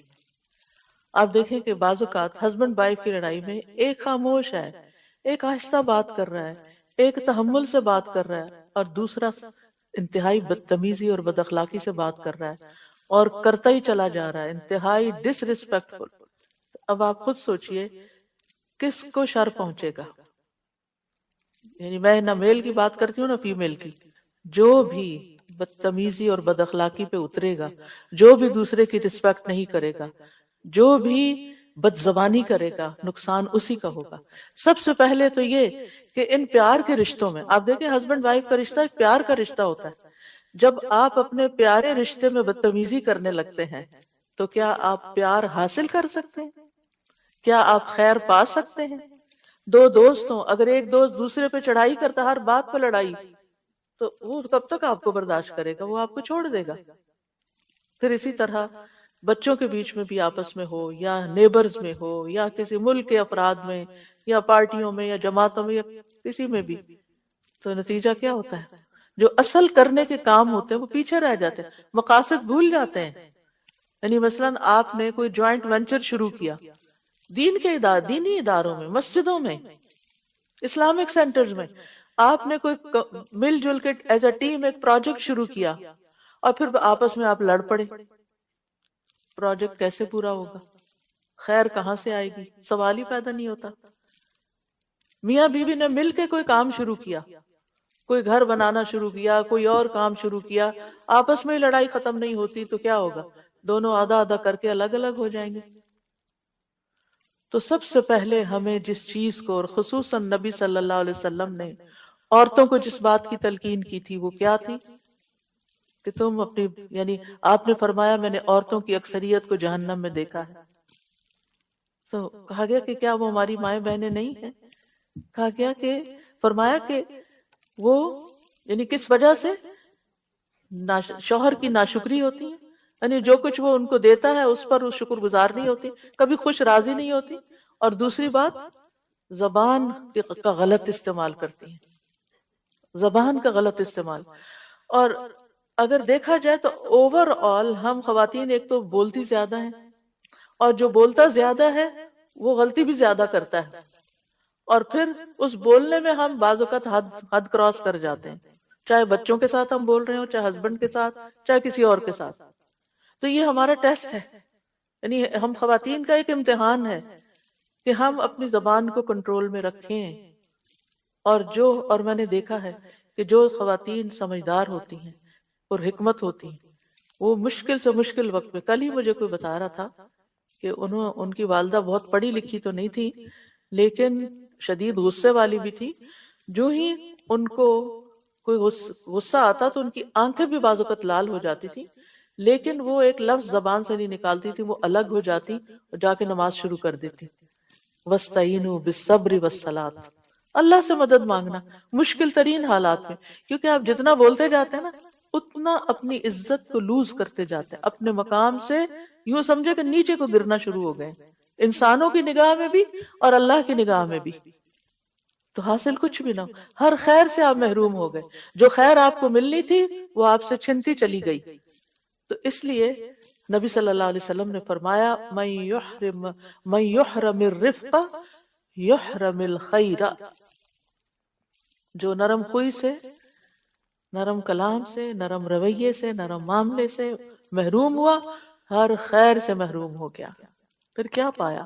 آپ دیکھیں کہ بعض اوقات ہسبینڈ وائف کی لڑائی میں ایک خاموش ہے، ایک آہستہ بات کر رہا ہے، ایک تحمل سے بات کر رہا ہے، اور دوسرا انتہائی بدتمیزی اور بد اخلاقی سے بات کر رہا ہے اور کرتا ہی چلا جا رہا ہے، انتہائی ڈس ریسپیکٹفل۔ اب آپ خود سوچئے کس کو شر پہنچے گا؟ یعنی میں نہ میل کی بات کرتی ہوں نہ فیمیل کی، جو بھی بدتمیزی اور بد اخلاقی پہ اترے گا، جو بھی دوسرے کی رسپیکٹ نہیں کرے گا، جو بھی بد زبانی کرے گا، نقصان اسی کا ہوگا۔ سب سے پہلے تو یہ کہ ان پیار کے رشتوں میں آپ دیکھیں ہسبینڈ وائف کا رشتہ ایک پیار کا رشتہ ہوتا ہے، جب آپ اپنے پیارے رشتے میں بدتمیزی کرنے لگتے ہیں تو کیا آپ پیار حاصل کر سکتے ہیں؟ کیا آپ خیر پا سکتے ہیں؟ دو دوست ہوں، اگر ایک دوست دوسرے پہ چڑھائی کرتا، ہر بات پہ لڑائی، تو وہ کب تک آپ کو برداشت کرے گا؟ وہ آپ کو چھوڑ دے گا۔ پھر اسی طرح بچوں کے بیچ میں بھی آپس میں ہو، یا نیبرز میں ہو، یا کسی ملک کے افراد میں، یا پارٹیوں میں، یا جماعتوں میں، یا کسی میں بھی، تو نتیجہ کیا ہوتا ہے؟ جو اصل کرنے کے کام ہوتے ہیں وہ پیچھے رہ جاتے ہیں، مقاصد بھول جاتے ہیں۔ یعنی مثلاً آپ نے کوئی جوائنٹ وینچر شروع کیا دینی اداروں میں، مسجدوں میں، اسلامک سینٹرز میں، آپ نے کوئی مل جل کے ایز اے ٹیم ایک پروجیکٹ شروع کیا اور پھر آپس میں آپ لڑ پڑے، پروجیکٹ کیسے پورا ہوگا؟ خیر کہاں سے آئے گی؟ سوال ہی پیدا نہیں ہوتا۔ میاں بیوی نے مل کے کوئی کام شروع کیا، کوئی گھر بنانا شروع کیا، کوئی اور کام شروع کیا، آپس میں ہی لڑائی ختم نہیں ہوتی تو کیا ہوگا؟ دونوں آدھا آدھا کر کے الگ الگ ہو جائیں گے۔ تو سب سے پہلے ہمیں جس چیز کو، اور خصوصاً نبی صلی اللہ علیہ وسلم نے عورتوں کو جس بات کی تلقین کی تھی وہ کیا تھی کہ تم اپنی، یعنی آپ نے فرمایا میں نے عورتوں کی اکثریت کو جہنم میں دیکھا ہے۔ تو کہا گیا کہ کیا وہ ہماری مائیں بہنیں نہیں ہیں؟ کہا گیا کہ فرمایا کہ وہ یعنی کس وجہ سے شوہر کی ناشکری ہوتی ہے، یعنی جو کچھ وہ ان کو دیتا ہے اس پر وہ شکر گزار نہیں ہوتی، کبھی خوش راضی نہیں ہوتی، اور دوسری بات زبان کا غلط استعمال کرتی ہیں، زبان کا غلط استعمال۔ اور اگر دیکھا جائے تو اوور آل ہم خواتین ایک تو بولتی زیادہ ہیں، اور جو بولتا زیادہ ہے وہ غلطی بھی زیادہ کرتا ہے، اور پھر اس بولنے میں ہم بعض اوقات حد کراس کر جاتے ہیں، چاہے بچوں کے ساتھ ہم بول رہے ہوں، چاہے ہسبینڈ کے ساتھ، چاہے کسی اور کے ساتھ۔ تو یہ ہمارا ٹیسٹ ہے، یعنی ہم خواتین کا ایک امتحان ہے کہ ہم اپنی زبان کو کنٹرول میں رکھیں۔ اور میں نے دیکھا ہے کہ جو خواتین سمجھدار ہوتی ہیں اور حکمت ہوتی ہیں، وہ مشکل سے مشکل وقت میں، کل ہی مجھے کوئی بتا رہا تھا کہ ان کی والدہ بہت پڑھی لکھی تو نہیں تھی لیکن شدید غصے والی بھی تھی، جو ہی ان کو کوئی غصہ آتا تو ان کی آنکھیں بھی بعض اوقات لال ہو جاتی تھی، لیکن وہ ایک لفظ زبان سے نہیں نکالتی تھی، وہ الگ ہو جاتی اور جا کے نماز شروع کر دیتی۔ وَاسْتَعِينُوا بِالصَّبْرِ وَالصَّلَاةِ، اللہ سے مدد مانگنا مشکل ترین حالات میں، کیونکہ آپ جتنا بولتے جاتے ہیں نا اتنا اپنی عزت کو لوز کرتے جاتے ہیں، اپنے مقام سے یوں سمجھے کہ نیچے کو گرنا شروع ہو گئے، انسانوں کی نگاہ میں بھی اور اللہ کی نگاہ میں بھی، تو حاصل کچھ بھی نہ ہو، ہر خیر سے آپ محروم ہو گئے، جو خیر آپ کو ملنی تھی وہ آپ سے چھنتی چلی گئی۔ تو اس لیے نبی صلی اللہ علیہ وسلم نے فرمایا من یحرم الرفق یحرم الخیر، جو نرم خوئی سے، نرم کلام سے، نرم رویے سے، نرم معاملے سے محروم ہوا، ہر خیر سے محروم ہو گیا۔ پھر کیا پایا؟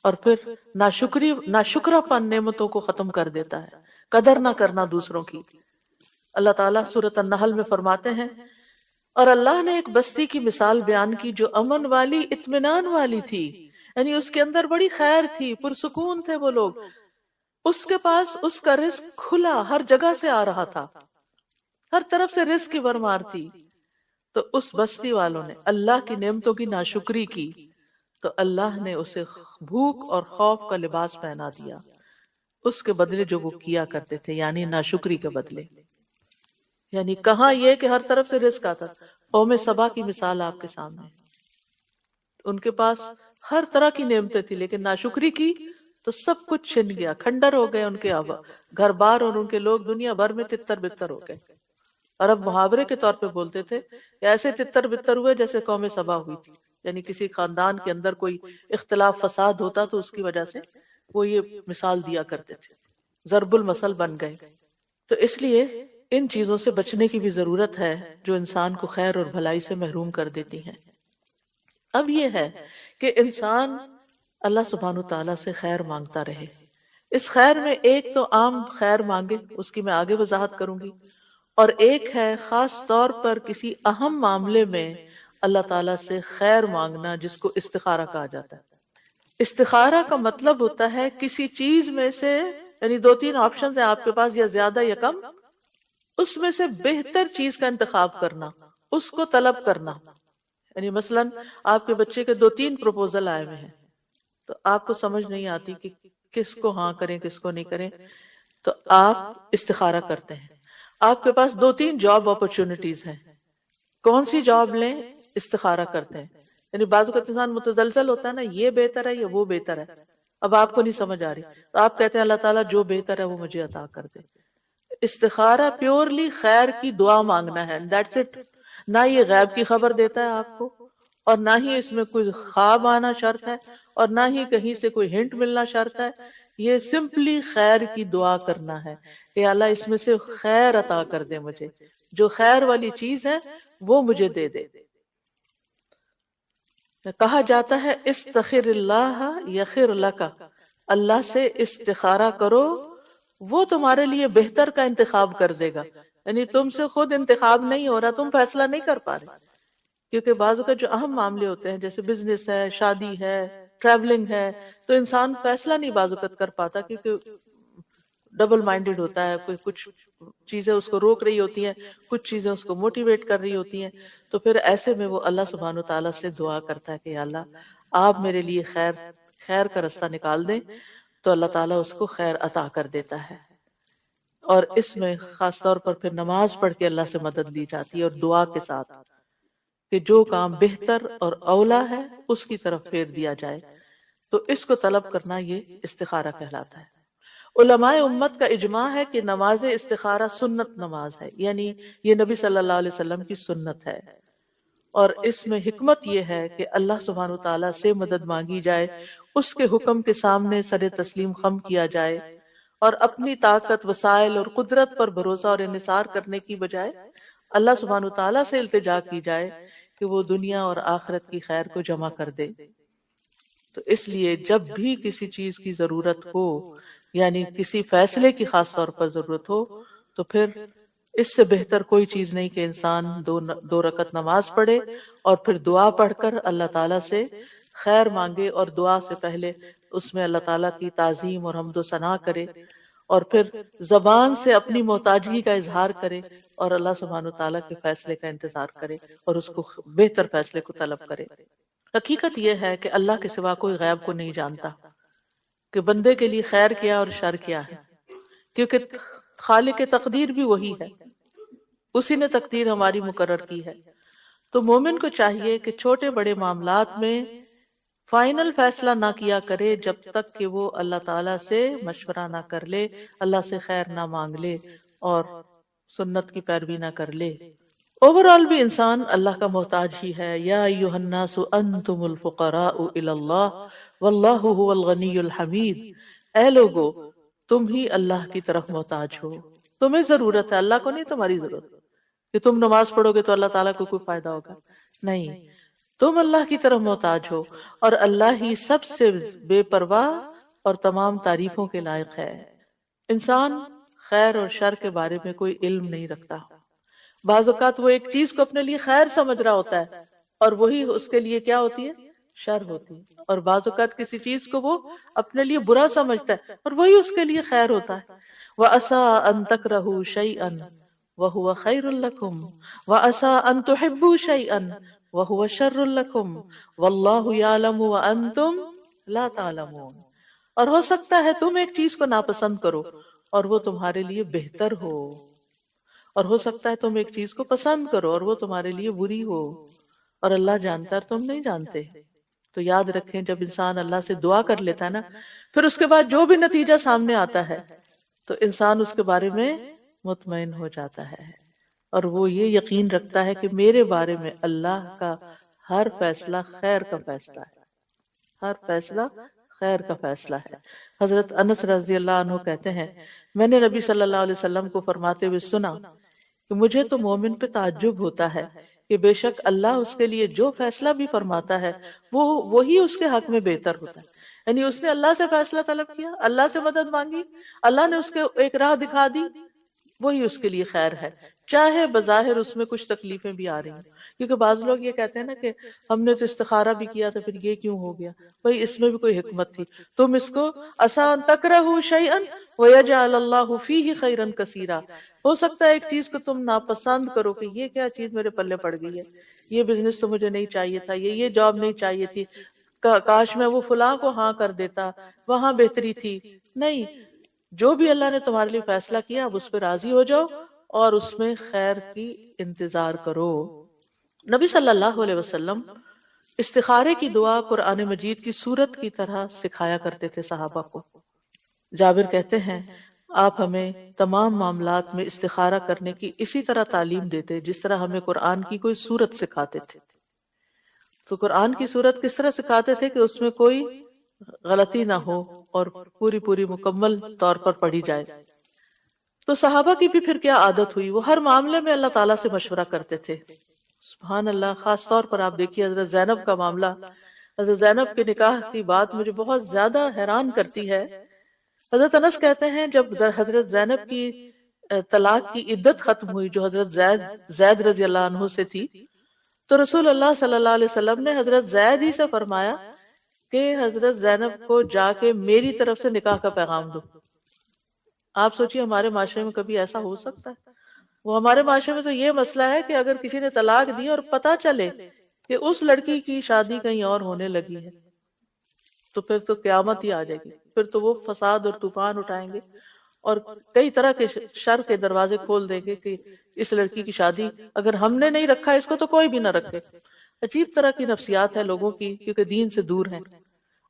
اور پھر ناشکرا پن نعمتوں کو ختم کر دیتا ہے، قدر نہ کرنا دوسروں کی۔ اللہ تعالیٰ سورۃ النحل میں فرماتے ہیں، اور اللہ نے ایک بستی کی مثال بیان کی جو امن والی، اطمینان والی تھی، یعنی اس کے اندر بڑی خیر تھی، پرسکون تھے وہ لوگ، اس کے پاس اس کا رزق کھلا ہر جگہ سے آ رہا تھا، ہر طرف سے رزق کی بھرمار تھی۔ تو اس بستی والوں نے اللہ کی نعمتوں کی ناشکری کی تو اللہ نے اسے بھوک اور خوف کا لباس پہنا دیا، اس کے بدلے جو وہ کیا کرتے تھے، یعنی ناشکری کے بدلے۔ یعنی کہاں یہ کہ ہر طرف سے رزق آتا، قوم سبا کی مثال آپ کے سامنے، ان کے پاس ہر طرح کی نعمتیں تھی لیکن ناشکری کی تو سب کچھ چھن گیا، کھنڈر ہو گئے ان کے گھر بار، اور ان کے لوگ دنیا بھر میں تتر بتر ہو گئے۔ عرب محاورے کے طور پہ بولتے تھے ایسے تتر بتر ہوئے جیسے قوم سبا ہوئی تھی، یعنی کسی خاندان کے اندر کوئی اختلاف فساد ہوتا تو اس کی وجہ سے وہ یہ مثال دیا کرتے تھے، ضرب المثل بن گئے۔ تو اس لیے ان چیزوں سے بچنے کی بھی ضرورت ہے جو انسان کو خیر اور بھلائی سے محروم کر دیتی ہیں۔ اب یہ ہے کہ انسان اللہ سبحانہ تعالیٰ سے خیر مانگتا رہے۔ اس خیر میں ایک تو عام خیر مانگے، اس کی میں آگے وضاحت کروں گی، اور ایک ہے خاص طور پر کسی اہم معاملے میں اللہ تعالیٰ سے خیر مانگنا، جس کو استخارہ کہا جاتا ہے۔ استخارہ کا مطلب ہوتا ہے کسی چیز میں سے، یعنی دو تین آپشنز ہیں آپ کے پاس، یا زیادہ یا کم، اس میں سے بہتر چیز کا انتخاب کرنا، اس کو طلب کرنا۔ یعنی مثلا آپ کے بچے کے دو تین پروپوزل آئے ہوئے ہیں تو آپ کو سمجھ نہیں آتی کہ کس کو ہاں کریں کس کو نہیں کریں، تو آپ استخارہ کرتے ہیں۔ آپ کے پاس دو تین جاب اپرچونٹیز ہیں، کون سی جاب لیں؟ استخارہ کرتے ہیں۔ یعنی بعض اوقات انسان متزلزل ہوتا ہے نا، یہ بہتر ہے یا وہ بہتر ہے، اب آپ کو نہیں سمجھ آ رہی تو آپ کہتے ہیں اللہ تعالیٰ جو بہتر ہے وہ مجھے عطا کر دے۔ استخارہ پیورلی خیر کی دعا مانگنا ہے، دیٹس اٹ۔ نہ یہ غیب کی خبر دیتا ہے آپ کو، اور نہ ہی اس میں کوئی خواب آنا شرط ہے، اور نہ ہی کہیں سے کوئی ہنٹ ملنا شرط ہے۔ یہ سمپلی خیر کی دعا کرنا ہے کہ اللہ اس میں سے خیر عطا کر دے، مجھے جو خیر والی چیز ہے وہ مجھے دے دے۔ کہا جاتا ہے استخر اللہ یخر لک، اللہ سے استخارہ کرو وہ تمہارے لیے بہتر کا انتخاب کر دے گا۔ یعنی تم سے خود انتخاب نہیں ہو رہا، تم فیصلہ نہیں کر پا رہے، کیونکہ بعض اوقات جو اہم معاملے ہوتے ہیں جیسے بزنس ہے، شادی ہے، ٹریولنگ ہے، تو انسان فیصلہ نہیں بعض اوقات کر پاتا کیونکہ ڈبل مائنڈڈ ہوتا ہے، کوئی کچھ چیزیں اس کو روک رہی ہوتی ہیں، کچھ چیزیں اس کو موٹیویٹ کر رہی ہوتی ہیں، تو پھر ایسے میں وہ اللہ سبحانہ تعالیٰ سے دعا کرتا ہے کہ یا اللہ آپ میرے لیے خیر کا رستہ نکال دیں، تو اللہ تعالیٰ اس کو خیر عطا کر دیتا ہے۔ اور اس میں خاص طور پر پھر نماز پڑھ کے اللہ سے مدد لی جاتی ہے، اور دعا کے ساتھ کہ جو کام بہتر اور اولا ہے اس کی طرف پھیر دیا جائے، تو اس کو طلب کرنا یہ استخارہ کہلاتا ہے۔ علماء امت کا اجماع ہے کہ نماز استخارہ سنت نماز ہے، یعنی یہ نبی صلی اللہ علیہ وسلم کی سنت ہے، اور اس میں حکمت یہ ہے کہ اللہ سبحانہ تعالیٰ سے مدد مانگی جائے، اس کے حکم کے سامنے سر تسلیم خم کیا جائے، اور اپنی طاقت، وسائل اور قدرت پر بھروسہ اور انحصار کرنے کی بجائے اللہ سبحانہ تعالیٰ سے التجا کی جائے کہ وہ دنیا اور آخرت کی خیر کو جمع کر دے۔ تو اس لیے جب بھی کسی چیز کی ضرورت ہو، یعنی کسی فیصلے کی خاص طور پر ضرورت ہو، تو پھر اس سے بہتر کوئی چیز نہیں کہ انسان دو رکعت نماز پڑھے اور پھر دعا پڑھ کر اللہ تعالیٰ سے خیر مانگے، اور دعا سے پہلے اس میں اللہ تعالیٰ کی تعظیم اور حمد و ثنا کرے، اور پھر زبان سے اپنی محتاجگی کا اظہار کرے، اور اللہ سبحانہ تعالیٰ کے فیصلے کا انتظار کرے، اور اس کو بہتر فیصلے کو طلب کرے۔ حقیقت یہ ہے کہ اللہ کے سوا کوئی غیب کو نہیں جانتا کہ بندے کے لیے خیر کیا اور شر کیا ہے، کیونکہ خالق تقدیر بھی وہی ہے، اسی نے تقدیر ہماری مقرر کی ہے۔ تو مومن کو چاہیے کہ چھوٹے بڑے معاملات میں فائنل فیصلہ نہ کیا کرے جب تک کہ وہ اللہ تعالیٰ سے مشورہ نہ کر لے، اللہ سے خیر نہ مانگ لے اور سنت کی پیروی نہ کر لے۔ اوورآل بھی انسان اللہ کا محتاج ہی ہے۔ یا ایھا الناس انتم الفقراء الی اللہ واللہ هو الغنی الحمید، اے لوگو تم ہی اللہ کی طرف محتاج ہو، تمہیں ضرورت ہے، اللہ کو نہیں تمہاری ضرورت کہ تم نماز پڑھو گے تو اللہ تعالیٰ کو کوئی فائدہ ہوگا، نہیں، تم اللہ کی طرف محتاج ہو، اور اللہ ہی سب سے بے پرواہ اور تمام تعریفوں کے لائق ہے۔ انسان خیر اور شر کے بارے میں کوئی علم نہیں رکھتا۔ بعض اوقات وہ ایک چیز کو اپنے لیے خیر سمجھ رہا ہوتا ہے اور وہی اس کے لیے کیا ہوتی ہے؟ شر ہوتی ہے، اور بعض اوقات کسی چیز کو وہ اپنے لیے برا سمجھتا ہے اور وہی اس کے لیے خیر ہوتا ہے۔ وَعَسَىٰ أَن تَكْرَهُوا شَيْئًا وَهُوَ خَيْرٌ لَكُمْ وَعَسَىٰ أَن تُحِبُّوا شَيْئًا وَهُوَ شَرٌّ لَكُمْ وَاللَّهُ يَعْلَمُ وَأَنتُمْ لَا تَعْلَمُونَ، اور ہو سکتا ہے تم ایک چیز کو ناپسند کرو اور وہ تمہارے لیے بہتر ہو، اور ہو سکتا ہے تم ایک چیز کو پسند کرو اور وہ تمہارے لیے بری ہو، اور اللہ جانتا ہے اور تم نہیں جانتے۔ تو یاد رکھیں جب انسان اللہ سے دعا کر لیتا ہے نا، پھر اس کے بعد جو بھی نتیجہ سامنے آتا ہے تو انسان اس کے بارے میں مطمئن ہو جاتا ہے، اور وہ یہ یقین رکھتا ہے کہ میرے بارے میں اللہ کا ہر فیصلہ خیر کا فیصلہ ہے، ہر فیصلہ خیر کا فیصلہ ہے۔ حضرت انس رضی اللہ عنہ کہتے ہیں میں نے نبی صلی اللہ علیہ وسلم کو فرماتے ہوئے سنا کہ مجھے تو مومن پہ تعجب ہوتا ہے کہ بے شک اللہ اس کے لیے جو فیصلہ بھی فرماتا ہے وہی اس کے حق میں بہتر ہوتا ہے۔ یعنی اس نے اللہ سے فیصلہ طلب کیا، اللہ سے مدد مانگی، اللہ نے اس کے ایک راہ دکھا دی، وہی اس کے لیے خیر ہے، چاہے بظاہر اس میں کچھ تکلیفیں بھی آ رہی ہیں۔ کیونکہ بعض لوگ یہ کہتے ہیں نا کہ ہم نے تو استخارہ بھی کیا تھا پھر یہ کیوں ہو گیا، بھئی اس میں بھی کوئی حکمت تھی، تم اس کو عسیٰ ان تکرہوا شیئا ویجعل اللہ فیہ خیرا کثیرا، ہو سکتا ہے ایک چیز کو تم ناپسند کرو کہ یہ کیا چیز میرے پلے پڑ گئی ہے، یہ بزنس تو مجھے نہیں چاہیے تھا، یہ جاب نہیں چاہیے تھی، کاش میں وہ فلاں کو ہاں کر دیتا، وہاں بہتری تھی۔ نہیں، جو بھی اللہ نے تمہارے لیے فیصلہ کیا اب اس پہ راضی ہو جاؤ اور اس میں خیر کی انتظار کرو۔ نبی صلی اللہ علیہ وسلم استخارے کی دعا قرآن مجید کی سورت کی طرح سکھایا کرتے تھے صحابہ کو۔ جابر کہتے ہیں آپ ہمیں تمام معاملات میں استخارہ کرنے کی اسی طرح تعلیم دیتے جس طرح ہمیں قرآن کی کوئی سورت سکھاتے تھے۔ تو قرآن کی سورت کس طرح سکھاتے تھے کہ اس میں کوئی غلطی نہ ہو اور پوری مکمل طور پر پڑھی جائے۔ تو صحابہ کی بھی پھر کیا عادت ہوئی، وہ ہر معاملے میں اللہ تعالیٰ سے مشورہ کرتے تھے۔ سبحان اللہ، خاص طور پر آپ دیکھیے حضرت زینب کا معاملہ، حضرت زینب کے نکاح کی بات مجھے بہت زیادہ حیران کرتی ہے۔ حضرت انس کہتے ہیں جب حضرت زینب کی طلاق کی عدت ختم ہوئی جو حضرت زید رضی اللہ عنہ سے تھی، تو رسول اللہ صلی اللہ علیہ وسلم نے حضرت زید ہی سے فرمایا کہ حضرت زینب کو جا کے میری طرف سے نکاح کا پیغام دو۔ آپ سوچیے ہمارے معاشرے میں کبھی ایسا ہو سکتا ہے؟ وہ ہمارے معاشرے میں تو یہ مسئلہ ہے کہ اگر کسی نے طلاق دی اور پتہ چلے کہ اس لڑکی کی شادی کہیں اور ہونے لگی ہے تو پھر تو قیامت ہی آ جائے گی، پھر تو وہ فساد اور طوفان اٹھائیں گے اور کئی طرح کے شر کے دروازے کھول دیں گے کہ اس لڑکی کی شادی اگر ہم نے نہیں رکھا اس کو تو کوئی بھی نہ رکھے۔ عجیب طرح کی نفسیات ہے لوگوں کی، کیونکہ دین سے دور ہیں۔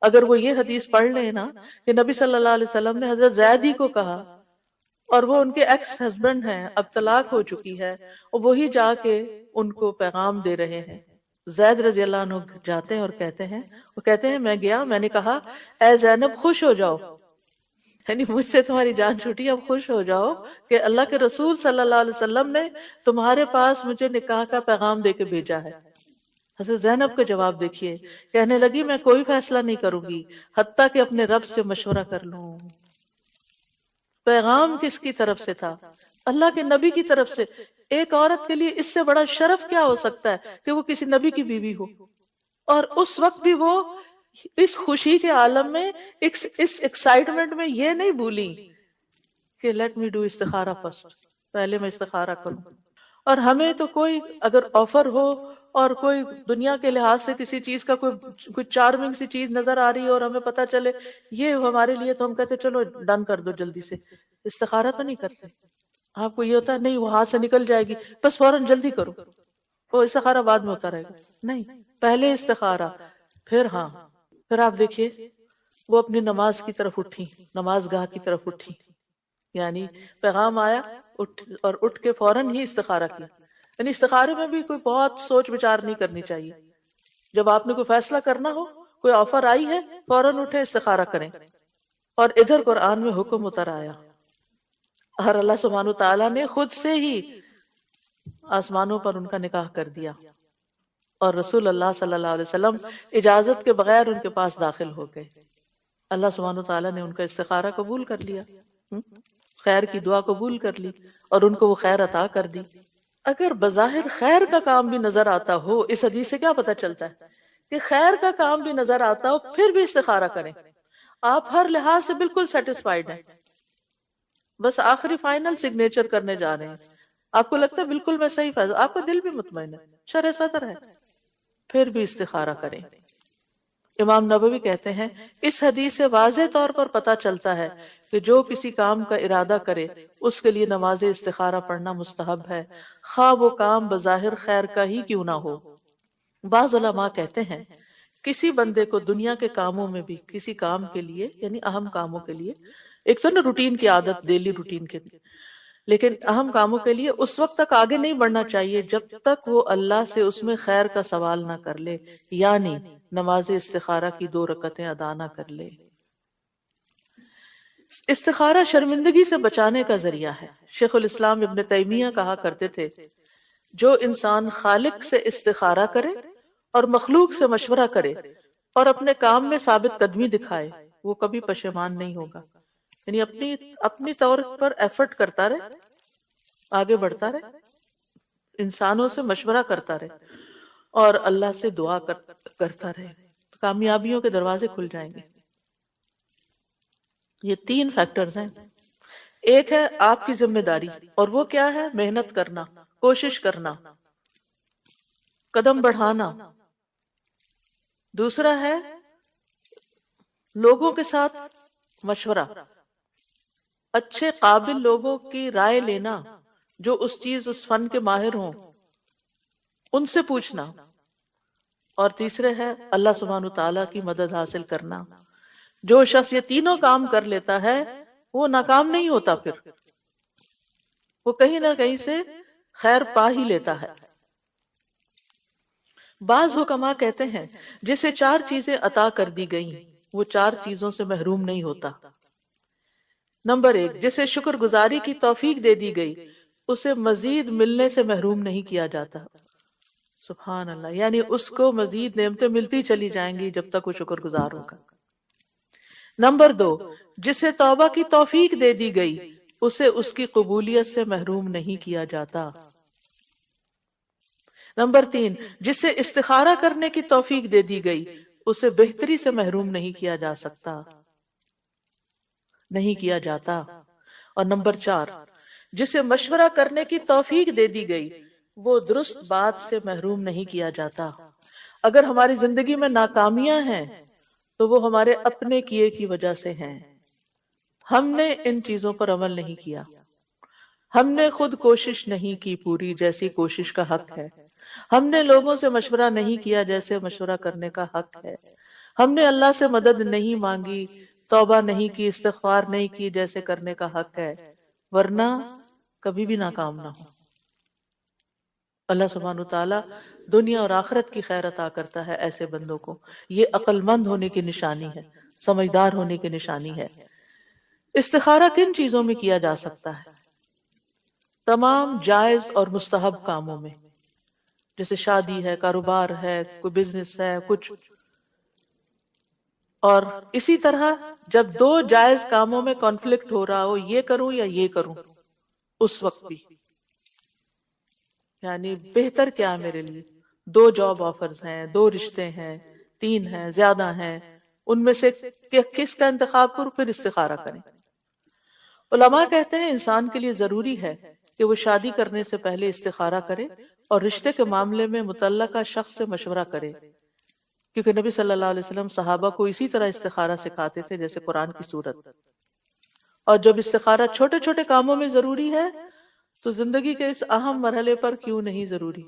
اگر وہ یہ حدیث پڑھ لیں نا کہ نبی صلی اللہ علیہ وسلم نے حضرت زید ہی کو کہا اور وہ ان کے ایکس ہسبینڈ ہیں، اب طلاق ہو چکی ہے، اور وہی جا کے ان کو پیغام دے رہے ہیں۔ زید رضی اللہ عنہ جاتے ہیں اور کہتے ہیں میں گیا، میں نے کہا اے زینب خوش ہو جاؤ، یعنی مجھ سے تمہاری جان چھوٹی، اب خوش ہو جاؤ کہ اللہ کے رسول صلی اللہ علیہ وسلم نے تمہارے پاس مجھے نکاح کا پیغام دے کے بھیجا ہے۔ حضرت زینب کا جواب دیکھیے، کہنے لگی میں کوئی فیصلہ نہیں کروں گی حتیٰ کہ اپنے رب سے مشورہ کر لوں۔ پیغام کس کی طرف سے تھا؟ اللہ کے نبی کی طرف سے۔ ایک عورت کے لیے اس سے بڑا شرف کیا ہو سکتا ہے کہ وہ کسی نبی کی بیوی ہو، اور اس وقت بھی وہ اس خوشی کے عالم میں، اس ایکسائٹمنٹ میں یہ نہیں بھولی کہ لیٹ می ڈو استخارہ فرسٹ، پہلے میں استخارہ کروں۔ اور ہمیں تو کوئی اگر آفر ہو اور کوئی دنیا کے لحاظ سے کسی چیز کا کوئی چارمنگ سی چیز نظر آ رہی ہے اور ہمیں پتہ چلے یہ ہمارے لیے، تو ہم کہتے چلو ڈن کر دو جلدی سے، استخارہ تو نہیں کرتے۔ آپ کو یہ ہوتا ہے نہیں وہ ہاتھ سے نکل جائے گی بس فوراً جلدی کرو، وہ استخارہ بعد میں ہوتا رہے گا، نہیں، پہلے استخارہ پھر ہاں پھر آپ دیکھیے وہ اپنی نماز کی طرف اٹھی، نماز گاہ کی طرف اٹھی، یعنی پیغام آیا اٹھ کے فوراً ہی استخارہ کیا. یعنی استخارے میں بھی کوئی بہت سوچ بچار نہیں کرنی چاہیے. جب آپ نے کوئی فیصلہ کرنا ہو، کوئی آفر آئی ہے، فوراً اٹھے استخارہ کریں. اور ادھر قرآن میں حکم اتر آیا اور اللہ سبحانہ تعالیٰ نے خود سے ہی آسمانوں پر ان کا نکاح کر دیا، اور رسول اللہ صلی اللہ علیہ وسلم اجازت کے بغیر ان کے پاس داخل ہو گئے. اللہ سبحانہ تعالیٰ نے ان کا استخارہ قبول کر لیا، خیر کی دعا قبول کر لی اور ان کو وہ خیر عطا کر دی. اگر بظاہر خیر کا کام بھی نظر آتا ہو، اس حدیث سے کیا پتہ چلتا ہے کہ خیر کا کام بھی نظر آتا ہو پھر بھی استخارہ کریں. آپ ہر لحاظ سے بالکل سیٹسفائیڈ ہیں، بس آخری فائنل سگنیچر کرنے جا رہے ہیں، آپ کو لگتا ہے بالکل میں صحیح فیصلہ، آپ کا دل بھی مطمئن ہے، شرح صدر ہے، پھر بھی استخارہ کریں. امام نبوی کہتے ہیں اس حدیث سے واضح طور پر پتہ چلتا ہے کہ جو کسی کام کا ارادہ کرے اس کے لیے نماز استخارہ پڑھنا مستحب ہے، خواہ وہ کام بظاہر خیر کا ہی کیوں نہ ہو. بعض علماء کہتے ہیں کسی بندے کو دنیا کے کاموں میں بھی کسی کام کے لیے، یعنی اہم کاموں کے لیے، ایک تو نا روٹین کی عادت، ڈیلی روٹین کے لیے، لیکن اہم کاموں کے لیے اس وقت تک آگے نہیں بڑھنا چاہیے جب تک وہ اللہ سے اس میں خیر کا سوال نہ کر لے، یعنی نماز استخارہ کی 2 رکعتیں ادا نہ کر لے. استخارہ شرمندگی سے بچانے کا ذریعہ ہے. شیخ الاسلام ابن تیمیہ کہا کرتے تھے جو انسان خالق سے استخارہ کرے اور مخلوق سے مشورہ کرے اور اپنے کام میں ثابت قدمی دکھائے وہ کبھی پشیمان نہیں ہوگا. یعنی اپنی طور پر ایفرٹ کرتا رہے، آگے بڑھتا رہے، انسانوں سے مشورہ کرتا رہے اور اللہ سے دعا کرتا رہے، کامیابیوں کے دروازے کھل جائیں گے. یہ 3 فیکٹرز ہیں. ایک ہے آپ کی ذمہ داری، اور وہ کیا ہے؟ محنت کرنا، کوشش کرنا، قدم بڑھانا. دوسرا ہے لوگوں کے ساتھ مشورہ، اچھے قابل لوگوں کی رائے لینا جو اس فن کے ماہر ہوں، ان سے پوچھنا. اور تیسرے ہے اللہ سبحانہ تعالیٰ کی مدد حاصل کرنا. جو شخص یہ تینوں کام کر لیتا ہے وہ ناکام نہیں ہوتا، پھر وہ کہیں نہ کہیں سے خیر پا ہی لیتا ہے. بعض حکماء کہتے ہیں جسے 4 چیزیں عطا کر دی گئیں وہ 4 چیزوں سے محروم نہیں ہوتا. نمبر 1، جسے شکر گزاری کی توفیق دے دی گئی اسے مزید ملنے سے محروم نہیں کیا جاتا. سبحان اللہ، یعنی اس کو مزید نعمتیں ملتی چلی جائیں گی جب تک وہ شکر گزار ہوگا. نمبر 2، جسے توبہ کی توفیق دے دی گئی اسے اس کی قبولیت سے محروم نہیں کیا جاتا. نمبر 3، جسے استخارہ کرنے کی توفیق دے دی گئی اسے بہتری سے محروم نہیں کیا جا سکتا، نہیں کیا جاتا. اور نمبر 4، جسے مشورہ کرنے کی توفیق دے دی گئی وہ درست بات سے محروم نہیں کیا جاتا. اگر ہماری زندگی میں ناکامیاں ہیں تو وہ ہمارے اپنے کیے کی وجہ سے ہیں. ہم نے ان چیزوں پر عمل نہیں کیا، ہم نے خود کوشش نہیں کی پوری جیسی کوشش کا حق ہے، ہم نے لوگوں سے مشورہ نہیں کیا جیسے مشورہ کرنے کا حق ہے، ہم نے اللہ سے مدد نہیں مانگی، توبہ نہیں کی، استغفار نہیں کی جیسے کرنے کا حق ہے، ورنہ کبھی بھی ناکام نہ ہو. اللہ سبحانہ تعالیٰ دنیا اور آخرت کی خیر عطا کرتا ہے ایسے بندوں کو. یہ عقل مند ہونے کی نشانی ہے، سمجھدار ہونے کی نشانی ہے. استخارہ کن چیزوں میں کیا جا سکتا ہے؟ تمام جائز اور مستحب کاموں میں، جیسے شادی ہے، کاروبار ہے، کوئی بزنس ہے، کچھ. اور اسی طرح جب 2 جائز کاموں میں کانفلکٹ ہو رہا ہو، یہ کروں یا یہ کروں، اس وقت بھی یعنی بہتر کیا ہے میرے لیے؟ 2 جاب آفرز ہیں، 2 رشتے ہیں، 3 ہیں، زیادہ ہیں، ان میں سے کس کا انتخاب کروں؟ پھر استخارہ کریں. علماء کہتے ہیں انسان کے لیے ضروری ہے کہ وہ شادی کرنے سے پہلے استخارہ کرے اور رشتے کے معاملے میں متعلقہ شخص سے مشورہ کرے، کیونکہ نبی صلی اللہ علیہ وسلم صحابہ کو اسی طرح استخارہ سکھاتے تھے جیسے قرآن کی سورت. اور جب استخارہ چھوٹے چھوٹے کاموں میں ضروری ہے تو زندگی کے اس اہم مرحلے پر کیوں نہیں ضروری؟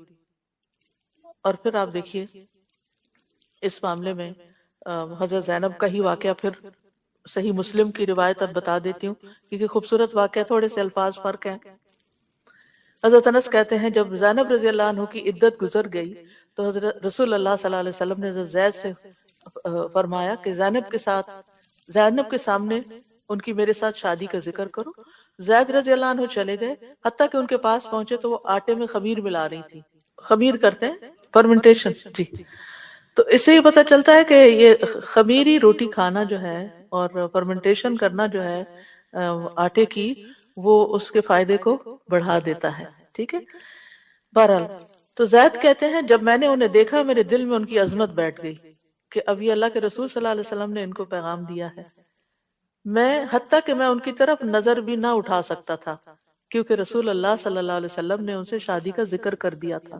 اور پھر آپ دیکھیے اس معاملے میں حضرت زینب کا ہی واقعہ پھر صحیح مسلم کی روایت اب بتا دیتی ہوں، کیونکہ خوبصورت واقعہ، تھوڑے سے الفاظ فرق ہیں۔ حضرت انس کہتے ہیں جب زینب رضی اللہ عنہ کی عدت گزر گئی تو حضرت رسول اللہ صلی اللہ علیہ وسلم نے حضرت زید سے فرمایا کہ زینب کے سامنے ان کی میرے ساتھ شادی کا ذکر کرو۔ زید رضی اللہ عنہ چلے گئے، حتیٰ کہ ان کے پاس پہنچے تو وہ آٹے میں خمیر ملا رہی تھی۔ خمیر کرتے ہیں فرمنٹیشن، جی۔ تو اس سے یہ پتہ چلتا ہے کہ یہ خمیری روٹی کھانا جو ہے اور فرمنٹیشن کرنا جو ہے آٹے کی، وہ اس کے فائدے کو بڑھا دیتا ہے، ٹھیک ہے۔ بہرحال تو زید کہتے ہیں جب میں نے انہیں دیکھا میرے دل میں ان کی عظمت بیٹھ گئی کہ اب یہ اللہ کے رسول صلی اللہ علیہ وسلم نے ان کو پیغام دیا ہے۔ میں حتیٰ کہ میں ان کی طرف نظر بھی نہ اٹھا سکتا تھا کیونکہ رسول اللہ صلی اللہ علیہ وسلم نے ان سے شادی کا ذکر کر دیا تھا۔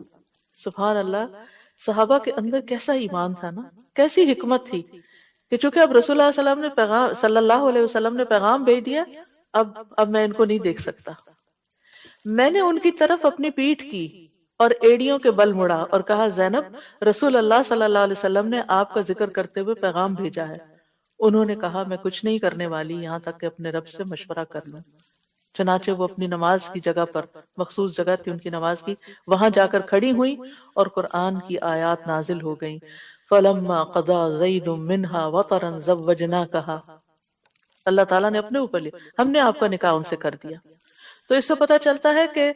سبحان اللہ، صحابہ کے اندر کیسا ایمان تھا نا، کیسی حکمت تھی کہ چونکہ اب رسول اللہ صلی اللہ علیہ وسلم نے پیغام بھیج دیا، اب میں ان کو نہیں دیکھ سکتا۔ میں نے ان کی طرف اپنی پیٹھ کی اور ایڑیوں کے بل مڑا اور کہا زینب، رسول اللہ صلی اللہ علیہ وسلم نے آپ کا ذکر کرتے ہوئے پیغام بھیجا ہے۔ انہوں نے کہا میں کچھ نہیں کرنے والی یہاں تک کہ اپنے رب سے مشورہ کر لوں۔ چنانچہ وہ اپنی نماز کی جگہ پر، مخصوص جگہ تھی ان کی نماز کی، وہاں جا کر کھڑی ہوئی اور قرآن کی آیات نازل ہو گئیں۔ فَلَمَّا قَضَى زَيْدٌ مِّنْهَا وَطَرًا زَوَّجْنَاكَهَا، اللہ تعالیٰ نے اپنے اوپر لیا، ہم نے آپ کا نکاح ان سے کر دیا۔ تو اس سے پتہ چلتا ہے کہ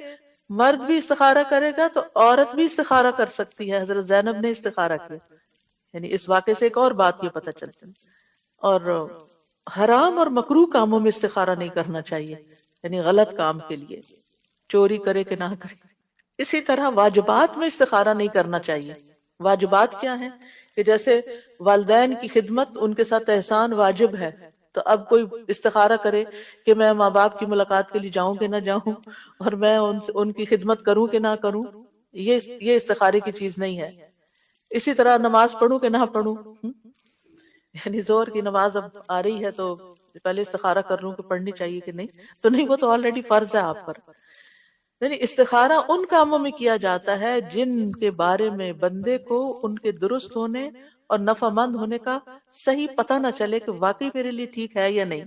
مرد بھی استخارہ کرے گا تو عورت بھی استخارہ کر سکتی ہے۔ حضرت زینب نے استخارہ کیا، یعنی اس واقعے سے ایک اور بات یہ پتہ چلتی ہے۔ اور حرام اور مکروہ کاموں میں استخارہ نہیں کرنا چاہیے، یعنی غلط کام کے لیے، چوری کرے کہ نہ کرے۔ اسی طرح واجبات میں استخارہ نہیں کرنا چاہیے۔ واجبات کیا ہیں کہ جیسے والدین کی خدمت، ان کے ساتھ احسان واجب ہے، تو اب کوئی استخارہ کرے کہ میں ماں باپ کی ملاقات کے لیے جاؤں کہ نہ جاؤں، اور میں ان کی خدمت کروں کہ نہ کروں، یہ استخارے کی چیز نہیں ہے۔ اسی طرح نماز پڑھوں کہ نہ پڑھوں، یعنی زور کی نماز اب آ رہی ہے تو پہلے استخارہ کر لوں کہ پڑھنی چاہیے کہ نہیں، تو نہیں، وہ تو آلریڈی فرض ہے آپ پر۔ یعنی استخارہ ان کاموں میں کیا جاتا ہے جن کے بارے میں بندے کو ان کے درست ہونے اور نفع مند ہونے کا صحیح پتہ نہ چلے کہ واقعی میرے لیے ٹھیک ہے یا نہیں۔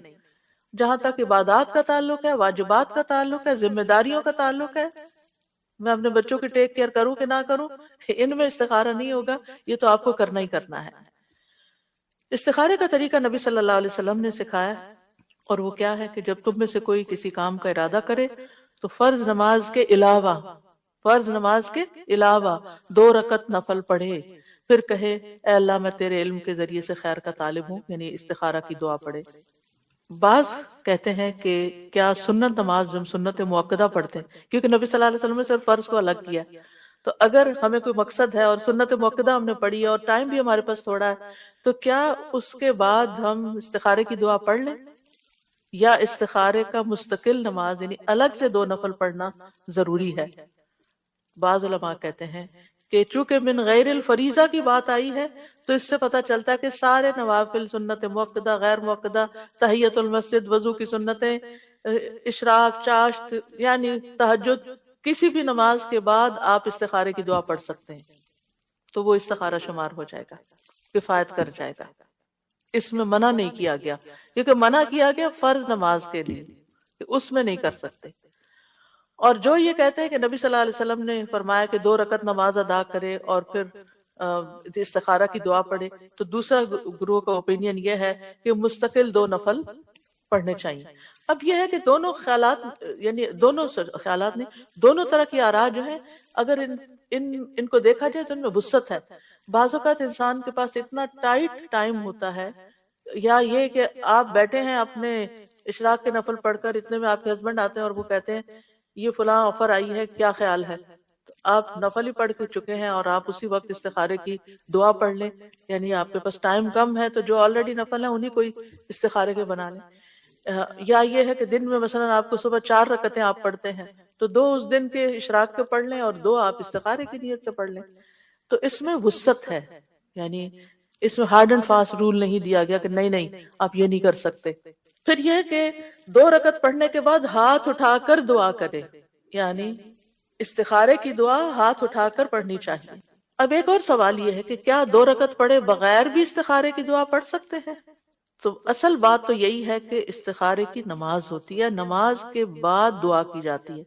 جہاں تک عبادات کا تعلق ہے، واجبات کا تعلق ہے، ذمہ داریوں کا تعلق ہے، میں اپنے بچوں کی ٹیک کیئر کروں کہ نہ کروں، ان میں استخارہ نہیں ہوگا، یہ تو آپ کو کرنا ہی کرنا ہے۔ استخارے کا طریقہ نبی صلی اللہ علیہ وسلم نے سکھایا، اور وہ کیا ہے کہ جب تم میں سے کوئی کسی کام کا ارادہ کرے تو فرض نماز کے علاوہ 2 رکعت نفل پڑھے، پھر کہے اے اللہ میں تیرے علم کے ذریعے سے خیر کا طالب ہوں، یعنی استخارہ کی دعا پڑھے۔ بعض کہتے ہیں کہ کیا سنت نماز ہم سنت مؤکدہ پڑھتے ہیں، کیونکہ نبی صلی اللہ علیہ وسلم نے صرف فرض کو الگ کیا، تو اگر ہمیں کوئی مقصد ہے اور سنت مؤکدہ ہم نے پڑھی ہے اور ٹائم بھی ہمارے پاس تھوڑا ہے، تو کیا اس کے بعد ہم استخارے کی دعا پڑھ لیں، یا استخارے کا مستقل نماز یعنی الگ سے 2 نفل پڑھنا ضروری ہے؟ بعض علماء کہتے ہیں کہ چونکہ من غیر الفریضہ کی بات آئی ہے تو اس سے پتہ چلتا ہے کہ سارے نوافل، سنت مؤکدہ، غیر مؤکدہ، تحیت المسجد، وضو کی سنتیں، اشراق، چاشت، یعنی تہجد، کسی بھی نماز کے بعد آپ استخارے کی دعا پڑھ سکتے ہیں، تو وہ استخارہ شمار ہو جائے گا، کفایت کر جائے گا۔ اس میں منع نہیں کیا گیا، کیونکہ منع کیا گیا فرض نماز کے لیے، اس میں نہیں کر سکتے۔ اور جو یہ کہتے ہیں کہ نبی صلی اللہ علیہ وسلم نے فرمایا کہ 2 رکعت نماز ادا کرے اور پھر استخارہ کی دعا پڑھے، تو دوسرا گروہ کا اوپینین یہ ہے کہ مستقل 2 نفل پڑھنے چاہیے۔ اب یہ ہے کہ دونوں خیالات، یعنی دونوں خیالات نہیں، دونوں طرح کی آراء جو ہیں، اگر ان کو دیکھا جائے تو ان میں وسعت ہے۔ بعض اوقات انسان کے پاس اتنا ٹائٹ ٹائم ہوتا ہے، یا یہ کہ آپ بیٹھے ہیں اپنے اشراق کے نفل پڑھ کر، اتنے میں آپ کے ہسبینڈ آتے ہیں اور وہ کہتے ہیں یہ فلاں آفر آئی ہے، کیا خیال ہے؟ تو آپ نفل ہی پڑھ کے چکے ہیں اور آپ اسی وقت استخارے کی دعا پڑھ لیں، یعنی آپ کے پاس ٹائم کم ہے تو جو آلریڈی نفل ہیں انہی کوئی استخارے کے بنا لیں۔ یا یہ ہے کہ دن میں مثلا آپ کو صبح 4 رکعتیں آپ پڑھتے ہیں تو 2 اس دن کے اشراق کے پڑھ لیں اور 2 آپ استخارے کی نیت سے پڑھ لیں۔ تو اس میں وسعت ہے، یعنی اس میں ہارڈ اینڈ فاسٹ رول نہیں دیا گیا کہ نہیں آپ یہ نہیں کر سکتے۔ پھر یہ کہ 2 رکعت پڑھنے کے بعد ہاتھ اٹھا کر دعا کرے، یعنی استخارے کی دعا ہاتھ اٹھا کر پڑھنی چاہیے۔ اب ایک اور سوال یہ ہے کہ کیا 2 رکعت پڑھے بغیر بھی استخارے کی دعا پڑھ سکتے ہیں؟ تو اصل بات تو یہی ہے کہ استخارے کی نماز ہوتی ہے، نماز کے بعد دعا کی جاتی ہے۔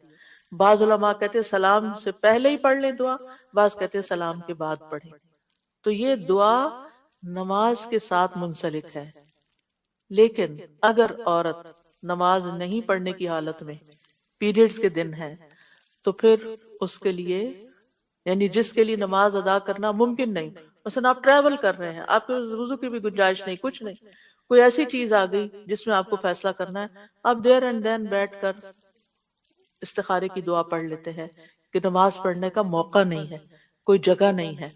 بعض علماء کہتے ہیں سلام سے پہلے ہی پڑھ لیں دعا، بعض کہتے ہیں سلام کے بعد پڑھیں۔ تو یہ دعا نماز کے ساتھ منسلک ہے، لیکن اگر عورت نماز نہیں پڑھنے کی حالت میں پیریڈز کے دن ہے تو پھر اس کے لیے، یعنی جس کے لیے نماز ادا کرنا ممکن نہیں، مثلا آپ ٹریول کر رہے ہیں، آپ کے وضو کی بھی گنجائش نہیں، کچھ نہیں، کوئی ایسی چیز آ گئی جس میں آپ کو فیصلہ کرنا ہے، آپ دیر اینڈ دین بیٹھ کر استخارے کی دعا پڑھ لیتے ہیں کہ نماز پڑھنے کا موقع نہیں ہے، کوئی جگہ نہیں ہے،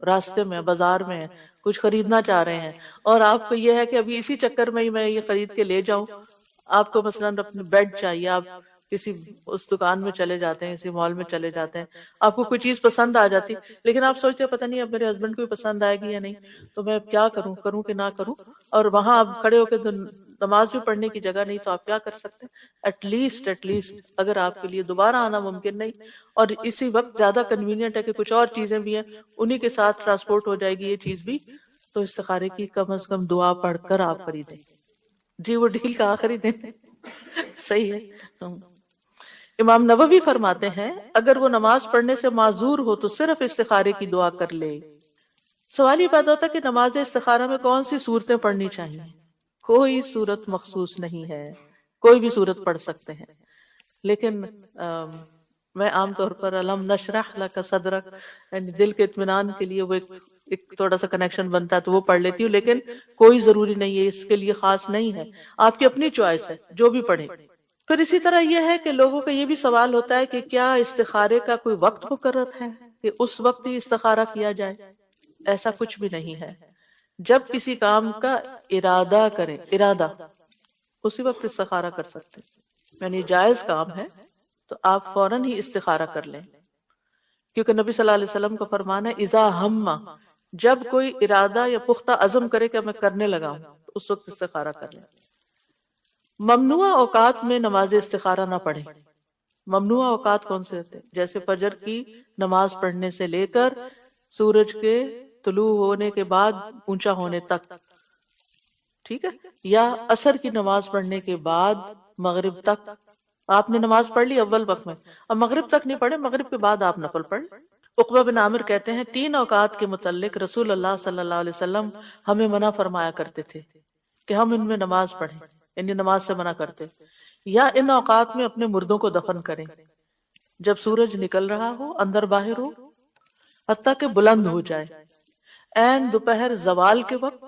راستے میں بازار میں ہے، کچھ خریدنا چاہ رہے ہیں اور آپ کو یہ ہے کہ ابھی اسی چکر میں ہی میں یہ خرید کے لے جاؤں، آپ کو مثلا اپنے بیڈ چاہیے، آپ کسی اس دکان میں چلے جاتے ہیں، کسی مال میں چلے جاتے ہیں، آپ کو کوئی چیز پسند آ جاتی لیکن آپ سوچتے ہیں پتہ نہیں اب میرے ہسبینڈ کو پسند آئے گی یا نہیں، تو میں کیا کروں، کروں کہ نہ کروں، اور وہاں آپ کھڑے ہو کے نماز بھی پڑھنے کی جگہ نہیں، تو آپ کیا کر سکتے ہیں؟ ایٹ لیسٹ اگر آپ کے لیے دوبارہ آنا ممکن نہیں اور اسی وقت زیادہ کنوینئنٹ ہے کہ کچھ اور چیزیں بھی ہیں انہی کے ساتھ ٹرانسپورٹ ہو جائے گی یہ چیز بھی، تو استخارے کی کم از کم دعا پڑھ کر آپ خریدیں۔ جی وہ ڈیل کا آخری دن صحیح ہے۔ امام نووی فرماتے ہیں اگر وہ نماز پڑھنے سے معذور ہو تو صرف استخارے کی دعا کر لے۔ سوال یہ پیدا ہوتا ہے کہ نماز استخارہ میں کون سی صورتیں پڑھنی چاہیے؟ کوئی صورت مخصوص نہیں ہے، کوئی بھی صورت پڑھ سکتے ہیں، لیکن میں عام طور پر الم نشرح لک صدرک، یعنی دل کے اطمینان کے لیے وہ ایک تھوڑا سا کنیکشن بنتا ہے تو وہ پڑھ لیتی ہوں، لیکن کوئی ضروری نہیں ہے، اس کے لیے خاص نہیں ہے، آپ کی اپنی چوائس ہے، جو بھی پڑھیں۔ پھر اسی طرح یہ ہے کہ لوگوں کا یہ بھی سوال ہوتا ہے کہ کیا استخارے کا کوئی وقت مقرر ہے کہ اس وقت ہی استخارہ کیا جائے؟ ایسا کچھ بھی نہیں ہے، جب کسی کام کا ارادہ کریں، ارادہ، اسی وقت استخارہ کر سکتے ہیں، یعنی جائز کام ہے تو آپ فوراً ہی استخارہ کر لیں، کیونکہ نبی صلی اللہ علیہ وسلم کا فرمان ہے اذا ہم، جب کوئی ارادہ یا پختہ عزم کرے کہ میں کرنے لگا ہوں تو اس وقت استخارہ کر لیں۔ ممنوع اوقات میں نماز استخارہ نہ پڑھیں۔ ممنوع اوقات کون سے ہوتے ہیں؟ جیسے فجر کی نماز پڑھنے سے لے کر سورج کے طلوع ہونے کے بعد اونچا ہونے تک، ٹھیک ہے، یا عصر کی نماز پڑھنے کے بعد مغرب تک۔ آپ نے نماز پڑھ لی اول وقت میں، اب مغرب تک نہیں پڑھے، مغرب کے بعد آپ نفل پڑھ لیں۔ عقبہ بن عامر کہتے ہیں 3 اوقات کے متعلق رسول اللہ صلی اللہ علیہ وسلم ہمیں منع فرمایا کرتے تھے کہ ہم ان میں نماز پڑھیں، یعنی نماز سے منع کرتے، یا ان اوقات میں اپنے مردوں کو دفن کریں جب سورج نکل رہا ہو، اندر باہر ہو، حتیٰ کہ بلند ہو جائے، عین دوپہر زوال کے وقت،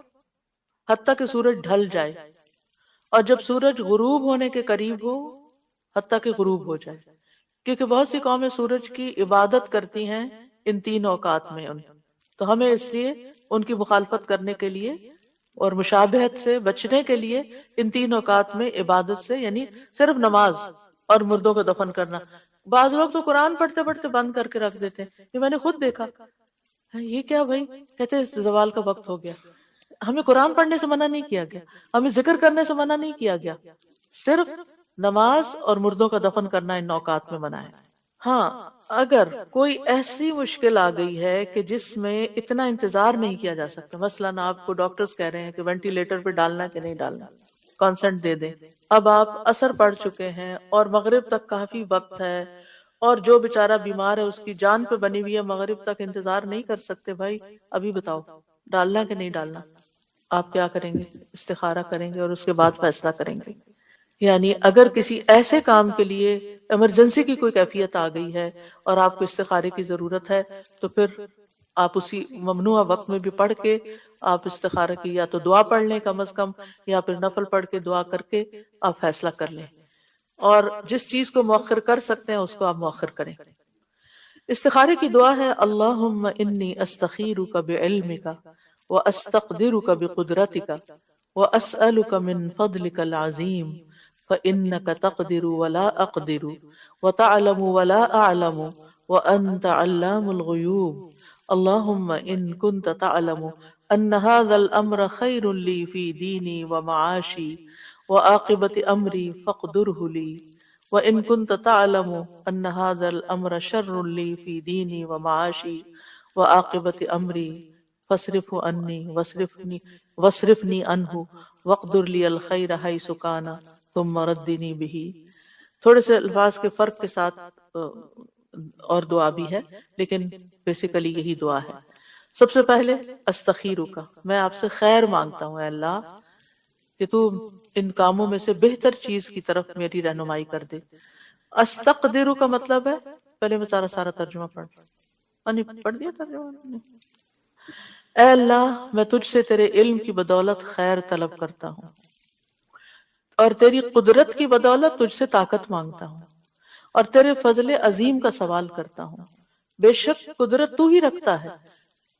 حتیٰ کہ سورج ڈھل جائے، اور جب سورج غروب ہونے کے قریب ہو، حتیٰ کہ غروب ہو جائے، کیونکہ بہت سی قومیں سورج کی عبادت کرتی ہیں ان 3 اوقات میں، تو ہمیں اس لیے ان کی مخالفت کرنے کے لیے اور مشابہت سے بچنے کے لیے ان 3 اوقات میں عبادت سے، یعنی صرف نماز اور مردوں کو دفن کرنا۔ بعض لوگ تو قرآن پڑھتے پڑھتے بند کر کے رکھ دیتے ہیں، یہ میں نے خود دیکھا، یہ کیا بھائی، کہتے ہیں زوال کا وقت ہو گیا۔ ہمیں قرآن پڑھنے سے منع نہیں کیا گیا، ہمیں ذکر کرنے سے منع نہیں کیا گیا، صرف نماز اور مردوں کا دفن کرنا ان اوقات میں منع ہے۔ ہاں اگر کوئی ایسی مشکل آ گئی ہے کہ جس میں اتنا انتظار نہیں کیا جا سکتا، مثلاً آپ کو ڈاکٹرز کہہ رہے ہیں کہ وینٹیلیٹر پہ ڈالنا ہے کہ نہیں ڈالنا، کانسنٹ دے دیں، اب آپ عصر پڑھ چکے ہیں اور مغرب تک کافی وقت ہے، اور جو بیچارہ بیمار ہے اس کی جان پہ بنی ہوئی ہے، مغرب تک انتظار نہیں کر سکتے، بھائی ابھی بتاؤ ڈالنا کہ نہیں ڈالنا، آپ کیا کریں گے؟ استخارہ کریں گے اور اس کے بعد فیصلہ کریں گے۔ یعنی اگر کسی ایسے کام کے لیے ایمرجنسی کی کوئی کیفیت آ گئی ہے اور آپ کو استخارے کی ضرورت ہے تو پھر آپ اسی ممنوع وقت میں بھی پڑھ کے آپ استخارے کی یا تو دعا پڑھ لیں کم از کم، یا پھر نفل پڑھ کے دعا کر کے آپ فیصلہ کر لیں، اور جس چیز کو مؤخر کر سکتے ہیں اس کو آپ مؤخر کریں۔ استخارے کی دعا ہے اللہم انی استخیرک بعلمک واستقدرک بقدرتک واسألک من فضلک العظیم فإنك تقدر ولا أقدر وتعلم ولا أعلم وأنت علام الغيوب اللهم إن كنت تعلم أن هذا الأمر خير لي في ديني ومعاشي وعاقبة أمري فاقدره لي وإن كنت تعلم أن هذا الأمر شر لي في ديني ومعاشي وعاقبۃ امری فاصرف عنی واصرفنی عنہ واقدر لی الخیر حیث کان ثم ردنی بہ. تھوڑے سے الفاظ کے فرق کے ساتھ اور دعا بھی ہے، لیکن بیسیکلی یہی دعا ہے. سب سے پہلے استخیرک، میں آپ سے خیر مانگتا ہوں اے اللہ کہ تو ان کاموں میں سے بہتر چیز کی طرف میری رہنمائی کر دے. استقدر کا مطلب ہے، پہلے میں سارا ترجمہ پڑھ دیا ترجمہ. اے اللہ میں تجھ سے تیرے علم کی بدولت خیر طلب کرتا ہوں، اور تیری قدرت کی بدولت تجھ سے طاقت مانگتا ہوں، اور تیرے فضل عظیم کا سوال کرتا ہوں. بے شک قدرت تو ہی رکھتا ہے،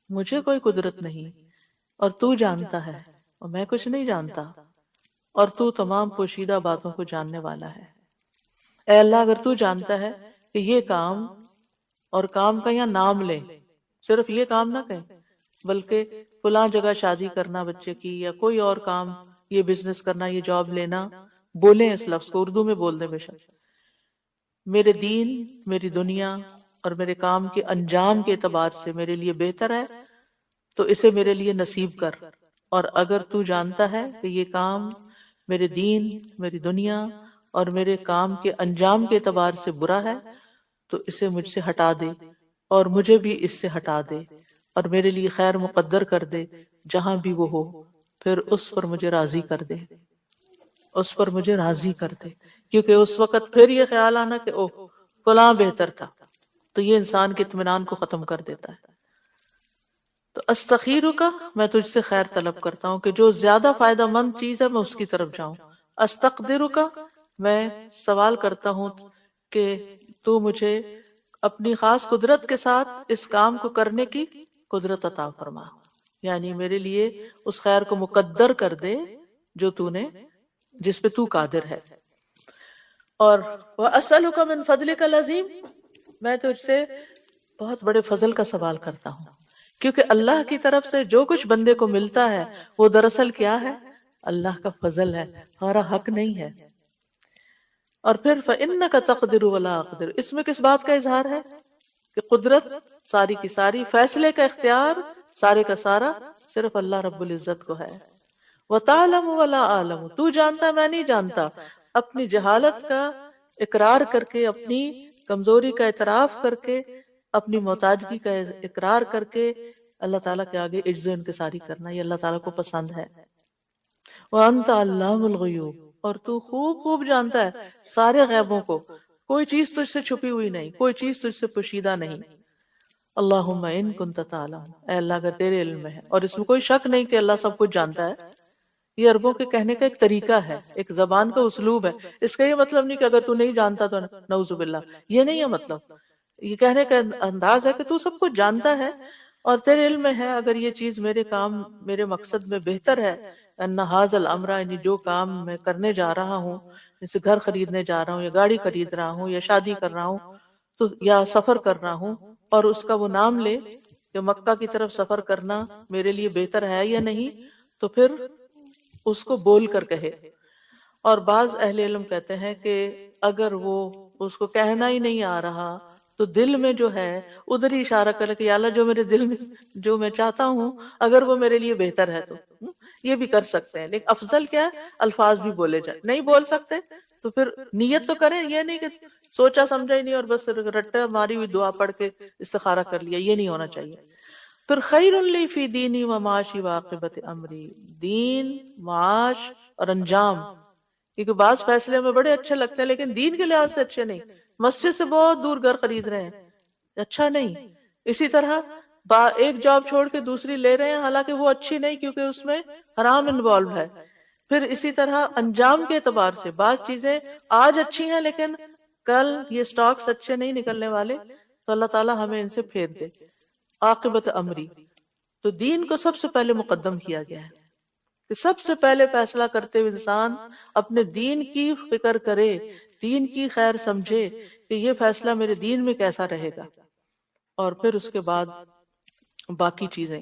مجھے کوئی قدرت نہیں، اور تو جانتا ہے اور میں کچھ نہیں جانتا، اور تو تمام پوشیدہ باتوں کو جاننے والا ہے. اے اللہ اگر تو جانتا ہے کہ یہ کام، اور کام کا یہاں نام لے، صرف یہ کام نہ کہیں بلکہ فلاں جگہ شادی کرنا بچے کی، یا کوئی اور کام، یہ بزنس کرنا، یہ جاب لینا، بولیں اس لفظ کو، اردو میں بول دیں بے شک. میرے دین، میری دنیا اور میرے کام کے انجام کے اعتبار سے میرے لیے بہتر ہے تو اسے میرے لیے نصیب کر، اور اگر تو جانتا ہے کہ یہ کام میرے دین، میری دنیا اور میرے کام کے انجام کے اعتبار سے برا ہے تو اسے مجھ سے ہٹا دے، اور مجھے بھی اس سے ہٹا دے، اور میرے لیے خیر مقدر کر دے جہاں بھی وہ ہو، پھر اس پر مجھے راضی کر دے، اس پر مجھے راضی کر دے. کیونکہ اس وقت پھر یہ خیال آنا کہ اوہ فلاں بہتر تھا، تو یہ انسان کے اطمینان کو ختم کر دیتا ہے. تو استخیرک، میں تجھ سے خیر طلب کرتا ہوں کہ جو زیادہ فائدہ مند چیز ہے میں اس کی طرف جاؤں. استقدرک، میں سوال کرتا ہوں کہ تو مجھے اپنی خاص قدرت کے ساتھ اس کام کو کرنے کی قدرت عطا فرما، یعنی میرے لیے اس خیر کو مقدر کر دے جو تو نے، جس پہ تو قادر ہے. اور وَأَسْأَلُكَ مِنْ فَضْلِكَ الْعَظِيمِ، میں تجھ سے بہت بڑے فضل کا سوال کرتا ہوں، کیونکہ اللہ کی طرف سے جو کچھ بندے کو ملتا ہے وہ دراصل کیا ہے؟ اللہ کا فضل ہے، ہمارا حق نہیں ہے. اور پھر فَإِنَّكَ تَقْدِرُ وَلَا أَقْدِرُ، اس میں کس بات کا اظہار ہے؟ کہ قدرت ساری کی ساری، فیصلے کا اختیار سارے کا سارا صرف اللہ رب العزت کو ہے. وَتَعْلَمُ وَلَا أَعْلَمُ، تو جانتا ہے میں نہیں جانتا. اپنی جہالت کا اقرار کر کے، اپنی کمزوری کا اعتراف کر کے، اپنی محتاجگی کا اقرار کر کے اللہ تعالیٰ کے آگے عجز و انکساری کرنا، یہ اللہ تعالیٰ کو پسند ہے. وَأَنْتَ عَلَّامُ الْغُیُوبِ، اور تو خوب خوب جانتا ہے سارے غیبوں کو، کوئی چیز تجھ سے چھپی ہوئی نہیں، کوئی چیز تجھ سے پوشیدہ نہیں. اللہم ان کنت تعلم، اے اللہ اگر تیرے علم میں ہے، اور اس میں کوئی شک نہیں کہ اللہ سب کچھ جانتا ہے. یہ عربوں کے کہنے کا ایک طریقہ ہے، ایک زبان کا اسلوب ہے. اس کا یہ مطلب نہیں کہ اگر تو نہیں جانتا تو نعوذ باللہ، یہ نہیں ہے مطلب. یہ کہنے کا انداز ہے کہ تو سب کچھ جانتا ہے اور تیرے علم میں ہے اگر یہ چیز میرے کام، میرے مقصد میں بہتر ہے. ان ھذا الامر، یعنی جو کام میں کرنے جا رہا ہوں، جیسے گھر خریدنے جا رہا ہوں، یا گاڑی خرید رہا ہوں، یا شادی کر رہا ہوں، تو یا سفر کر رہا ہوں، اور اس کا وہ نام لے کہ مکہ کی طرف سفر کرنا میرے لیے بہتر ہے یا نہیں، تو پھر اس کو بول کر کہے. اور بعض اہل علم کہتے ہیں کہ اگر وہ اس کو کہنا ہی نہیں آ رہا تو دل میں جو ہے ادھر ہی اشارہ کرے کہ یا اللہ جو میرے دل میں جو میں چاہتا ہوں اگر وہ میرے لیے بہتر ہے تو یہ بھی کر سکتے ہیں. لیکن افضل کیا ہے؟ الفاظ بھی بولے جائیں. نہیں بول سکتے تو پھر نیت تو کریں، یہ نہیں کہ سوچا سمجھا ہی نہیں اور بس رٹا ماری ہوئی دعا پڑھ کے استخارہ کر لیا، یہ نہیں ہونا چاہیے. پھر خیر لی فی دینی و معاشی و عاقبت امری، دین، معاش اور انجام. کیونکہ بعض فیصلے میں بڑے اچھے لگتے ہیں لیکن دین کے لحاظ سے اچھے نہیں. مسجد سے بہت دور گھر خرید رہے ہیں، اچھا نہیں. اسی طرح ایک جاب چھوڑ کے دوسری لے رہے ہیں حالانکہ وہ اچھی نہیں کیونکہ اس میں حرام انوالو ہے. پھر اسی طرح انجام کے اعتبار سے بعض چیزیں آج اچھی ہیں لیکن کل یہ سٹاکس اچھے نہیں نکلنے والے، تو اللہ تعالیٰ ہمیں ان سے پھیر دے. عاقبت امری، تو دین کو سب سے پہلے مقدم کیا گیا ہے کہ سب سے پہلے فیصلہ کرتے ہوئے انسان اپنے دین کی فکر کرے، دین کی خیر سمجھے کہ یہ فیصلہ میرے دین میں کیسا رہے گا، اور پھر اس کے بعد باقی چیزیں.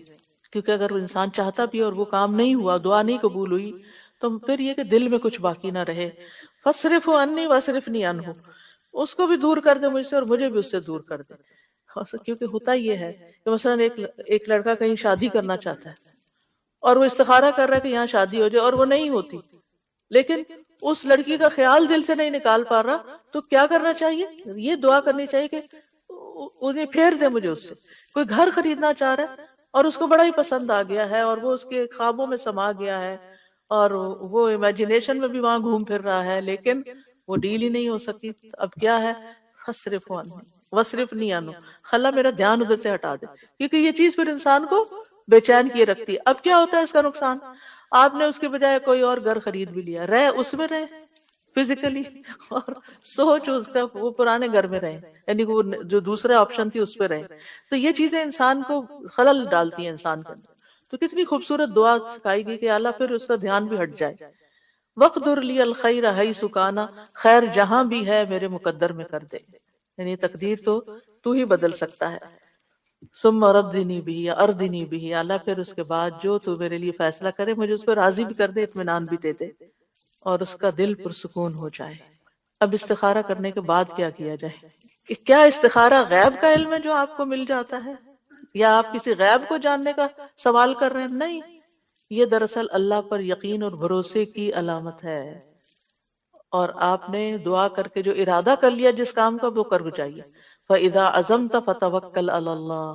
کیونکہ اگر انسان چاہتا بھی اور وہ کام نہیں ہوا، دعا نہیں قبول ہوئی، تو پھر یہ کہ دل میں کچھ باقی نہ رہے. فَاصْرِفْهُ عَنِّي وَاصْرِفْنِي عَنْهُ، اس کو بھی دور کر دے مجھ سے اور مجھے بھی اس سے دور کر دے. کیونکہ ہوتا یہ ہے کہ مثلاً ایک لڑکا کہیں شادی کرنا چاہتا ہے اور وہ استخارہ کر رہا ہے کہ یہاں شادی ہو جائے اور وہ نہیں ہوتی، لیکن اس لڑکی کا خیال دل سے نہیں نکال پا رہا، تو کیا کرنا چاہیے؟ یہ دعا کرنی چاہیے کہ انہیں پھیر دے مجھے اس سے۔ کوئی گھر خریدنا چاہ رہا ہے اور اس کو بڑا ہی پسند آ گیا ہے اور وہ اس کے خوابوں میں سما گیا ہے اور وہ امیجنیشن میں بھی وہاں گھوم پھر رہا ہے، لیکن وہ ڈیل ہی نہیں ہو سکی۔ اب کیا ہے؟ فصرف وصرف نہیں آنو، اللہ میرا دھیان ادھر سے ہٹا دے، کیونکہ یہ چیز پھر انسان کو بے چین کیے رکھتی ہے۔ اب کیا ہوتا ہے اس کا نقصان؟ آپ نے اس کے بجائے کوئی اور گھر خرید بھی لیا، رہ اس میں رہے فزیکلی، اور سوچ اس کا وہ پرانے گھر میں رہے، یعنی وہ جو دوسرا آپشن تھی اس پہ رہے۔ تو یہ چیزیں انسان کو خلل ڈالتی ہیں انسان کے اندر۔ تو کتنی خوبصورت دعا سکھائی گئی کہ اللہ پھر اس کا دھیان بھی ہٹ جائے۔ وقدر لی الخیر حیث کانا، خیر جہاں بھی ہے میرے مقدر میں کر دے، یعنی تقدیر تو ہی بدل سکتا ہے۔ ثم ردنی بھی اردنی بھی، اللہ پھر اس کے بعد جو تو میرے لیے فیصلہ کرے مجھے اس پہ راضی بھی کر دے، اطمینان بھی دے دے اور اس کا دل پرسکون ہو جائے۔ اب استخارہ کرنے کے بعد کیا کیا جائے؟ کہ کیا استخارہ غیب کا علم ہے جو آپ کو مل جاتا ہے، یا آپ کسی غیب کو جاننے کا سوال کر رہے ہیں؟ نہیں، یہ دراصل اللہ پر یقین اور بھروسے کی علامت ہے، اور آپ نے دعا کر کے جو ارادہ کر لیا جس کام کا، وہ کر جائیے۔ فَإِذَا عَزَمْتَ فَتَوَكَّلْ عَلَى اللَّهِ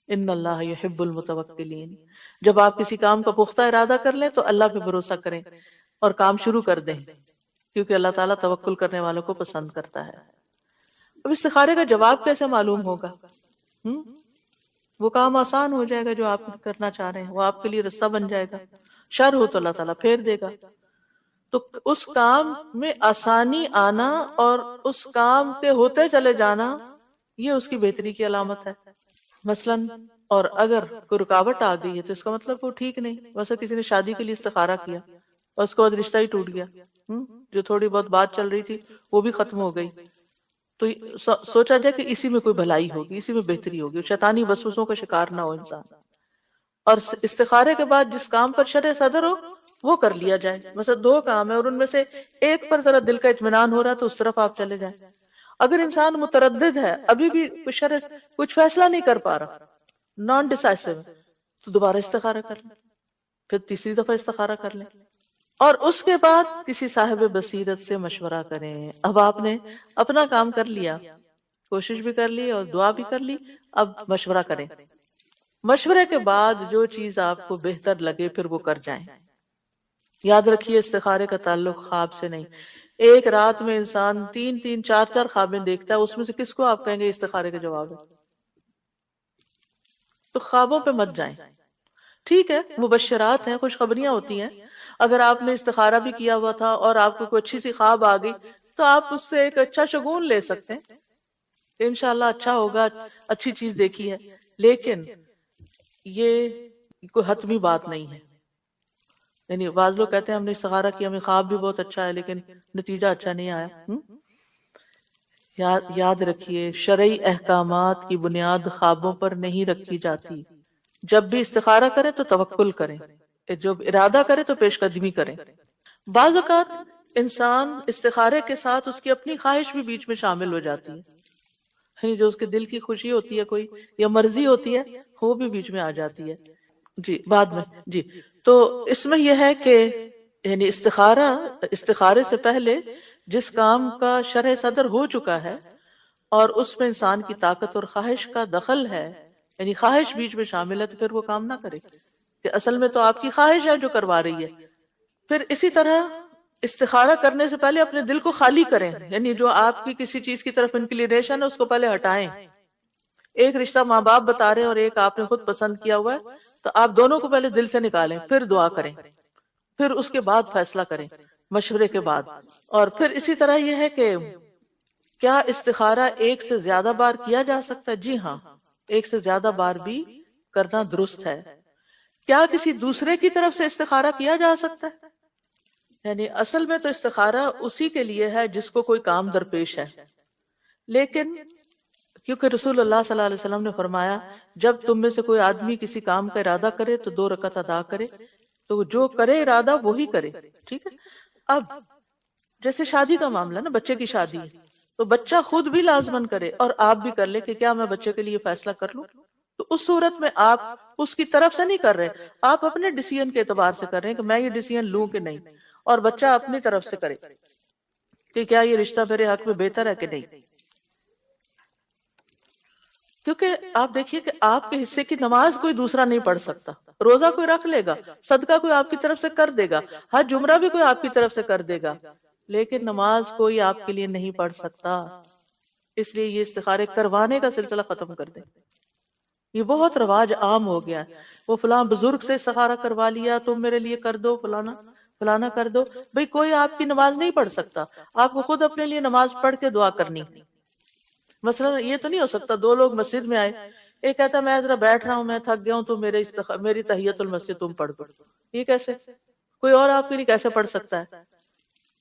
إِنَّ اللَّهَ يُحِبُّ الْمُتَوَكِّلِينَ، جب آپ کسی کام کا پختہ ارادہ کر لیں تو اللہ پہ بھروسہ کریں اور کام شروع کر دیں، کیونکہ اللہ تعالیٰ توکل کرنے والوں کو پسند کرتا ہے۔ اب استخارے کا جواب کیسے معلوم ہوگا؟ وہ کام آسان ہو جائے گا جو آپ کرنا چاہ رہے ہیں، وہ آپ کے لیے رستہ بن جائے گا۔ شر ہو تو اللہ تعالیٰ پھیر دے گا۔ تو اس کام میں آسانی آنا اور اس کام کے ہوتے چلے جانا، یہ اس کی بہتری کی علامت ہے۔ مثلاً اور اگر کوئی رکاوٹ آ گئی ہے تو اس کا مطلب وہ ٹھیک نہیں۔ ویسے کسی نے شادی کے لیے استخارہ کیا اور اس کے بعد رشتہ ہی ٹوٹ گیا، جو تھوڑی بہت بات چل رہی تھی وہ بھی ختم ہو گئی، تو سوچا جائے کہ اسی میں کوئی بھلائی ہوگی، اسی میں بہتری ہوگی، شیطانی وسوسوں کا شکار نہ ہو انسان۔ اور استخارے کے بعد جس کام پر شرع صدر ہو وہ کر لیا جائے۔ مثلا دو کام ہے اور ان میں سے ایک پر ذرا دل کا اطمینان ہو رہا تو اس طرف آپ چلے جائیں۔ اگر انسان متردد ہے، ابھی بھی کچھ فیصلہ نہیں کر پا رہا، نان ڈیسائسو، تو دوبارہ استخارہ کر لیں، پھر تیسری دفعہ استخارہ کر لیں، اور اس کے بعد کسی صاحب بصیرت سے مشورہ کریں۔ اب آپ نے اپنا کام کر لیا، کوشش بھی کر لی اور دعا بھی کر لی، اب مشورہ کریں۔ مشورے کے بعد جو چیز آپ کو بہتر لگے پھر وہ کر جائیں۔ یاد رکھیے استخارے کا تعلق خواب سے نہیں۔ ایک رات میں انسان 3 4 خوابیں دیکھتا ہے، اس میں سے کس کو آپ کہیں گے استخارے کا جواب ہے؟ تو خوابوں پہ مت جائیں۔ ٹھیک ہے، مبشرات ہیں، خوشخبریاں ہوتی ہیں۔ اگر آپ نے استخارہ بھی کیا ہوا تھا اور آپ کو کوئی اچھی سی خواب آ گئی تو آپ اس سے ایک اچھا شگون لے سکتے ہیں کہ انشاءاللہ اچھا ہوگا، اچھی چیز دیکھی ہے، لیکن یہ کوئی حتمی بات نہیں ہے۔ یعنی بعض لوگ کہتے ہیں ہم نے استخارہ کیا، ہمیں خواب بھی بہت اچھا ہے لیکن نتیجہ اچھا نہیں آیا۔ یاد رکھیے شرعی احکامات کی بنیاد خوابوں پر نہیں رکھی جاتی۔ جب بھی استخارہ کریں تو توکل کریں، جب ارادہ کریں تو پیش قدمی کریں۔ بعض اوقات انسان استخارے کے ساتھ اس کی اپنی خواہش بھی بیچ میں شامل ہو جاتی ہے، جو اس کے دل کی خوشی ہوتی ہے کوئی یا مرضی ہوتی ہے وہ بھی بیچ میں آ جاتی ہے۔ جی بعد میں جی تو اس میں یہ ہے کہ یعنی استخارے سے پہلے جس کام کا شرع صدر ہو چکا ہے اور اس میں انسان کی طاقت اور خواہش کا دخل ہے، یعنی خواہش بیچ میں شامل ہے، تو پھر وہ کام نہ کرے، کہ اصل میں تو آپ کی خواہش ہے جو کروا رہی ہے۔ پھر اسی طرح استخارہ کرنے سے پہلے اپنے دل کو خالی کریں، یعنی جو آپ کی کسی چیز کی طرف انکلینیشن ہے اس کو پہلے ہٹائیں۔ ایک رشتہ ماں باپ بتا رہے ہیں اور ایک آپ نے خود پسند کیا ہوا ہے، تو آپ دونوں کو پہلے دل سے نکالیں، پھر دعا کریں، پھر اس کے بعد فیصلہ کریں مشورے کے بعد۔ اور پھر اسی طرح یہ ہے کہ کیا استخارہ ایک سے زیادہ بار کیا جا سکتا ہے؟ جی ہاں، ایک سے زیادہ بار بھی کرنا درست ہے۔ کیا کسی دوسرے کی طرف سے استخارہ کیا جا سکتا ہے؟ یعنی اصل میں تو استخارہ اسی کے لیے ہے جس کو کوئی کام درپیش ہے، لیکن کیونکہ رسول اللہ صلی اللہ علیہ وسلم نے فرمایا جب تم میں سے کوئی آدمی کسی کام کا ارادہ کرے تو 2 رکعت ادا کرے، تو جو کرے ارادہ وہی کرے، ٹھیک ہے۔ اب جیسے شادی کا معاملہ نا، بچے کی شادی ہے تو بچہ خود بھی لازمن کرے اور آپ بھی کر لے کہ کیا میں بچے کے لیے فیصلہ کر لوں، تو اس صورت میں آپ اس کی طرف سے نہیں کر رہے، آپ اپنے ڈیسیژن کے اعتبار سے کر رہے ہیں کہ میں یہ ڈیسیژن لوں کہ نہیں، اور بچہ اپنی طرف سے کرے کہ کیا یہ رشتہ میرے حق میں بہتر ہے کہ نہیں۔ کیونکہ آپ دیکھیے کہ آپ کے حصے کی نماز کوئی دوسرا نہیں پڑھ سکتا، روزہ کوئی رکھ لے گا، صدقہ کوئی آپ کی طرف سے کر دے گا، حج عمرہ بھی کوئی آپ کی طرف سے کر دے گا، لیکن نماز کوئی آپ کے لیے نہیں پڑھ سکتا۔ اس لیے یہ استخارے کروانے کا سلسلہ ختم کر دیں۔ یہ بہت رواج عام ہو گیا ہے، وہ فلاں بزرگ سے استخارہ کروا لیا، تم میرے لیے کر دو، فلانا فلانا کر دو۔ بھئی کوئی آپ کی نماز نہیں پڑھ سکتا، آپ کو خود اپنے لیے نماز پڑھ کے دعا کرنی۔ مثلا یہ تو نہیں ہو سکتا دو لوگ مسجد میں آئے، ایک کہتا میں ذرا بیٹھ رہا ہوں، میں تھک گیا ہوں، تو میری تحیت المسجد تم پڑھ دو۔ یہ کیسے؟ کوئی اور آپ کے لیے کیسے پڑھ سکتا ہے؟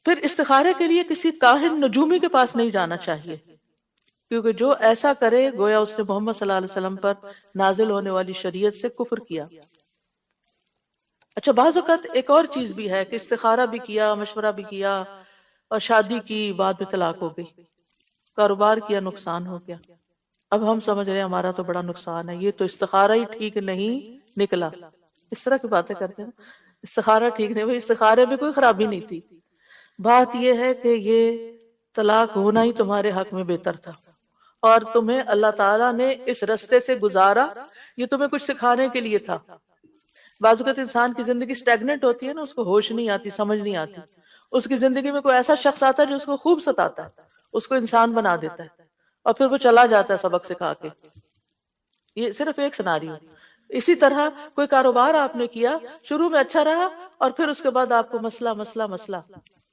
پھر استخارے کے لیے کسی کاہن نجومی کے پاس نہیں جانا چاہیے، کیونکہ جو ایسا کرے گویا اس نے محمد صلی اللہ علیہ وسلم پر نازل ہونے والی شریعت سے کفر کیا۔ اچھا، بعض اوقات ایک اور چیز بھی ہے کہ استخارہ بھی کیا، مشورہ بھی کیا، اور شادی کی، بعد میں طلاق ہو گئی، کاروبار کیا، نقصان ہو گیا۔ اب ہم سمجھ رہے ہیں ہمارا تو بڑا نقصان ہے، یہ تو استخارہ ہی ٹھیک نہیں نکلا، اس طرح کی باتیں کرتے ہیں۔ استخارہ ٹھیک نہیں، بھائی استخارے میں کوئی خرابی نہیں تھی، بات یہ ہے کہ یہ طلاق ہونا ہی تمہارے حق میں بہتر تھا، اور تمہیں اللہ تعالیٰ نے اس رستے سے گزارا، یہ تمہیں کچھ سکھانے کے لیے تھا۔ بعض اوقات انسان کی زندگی سٹیگنٹ ہوتی ہے نا، اس کو ہوش نہیں آتی، سمجھ نہیں آتی، اس کی زندگی میں کوئی ایسا شخص آتا ہے جو اس کو خوب ستاتا ہے، اس کو انسان بنا دیتا ہے، اور پھر وہ چلا جاتا ہے سبق سکھا کے۔ یہ صرف ایک سناریو۔ اسی طرح کوئی کاروبار آپ نے کیا، شروع میں اچھا رہا، اور پھر اس کے بعد آپ کو مسئلہ مسئلہ مسئلہ،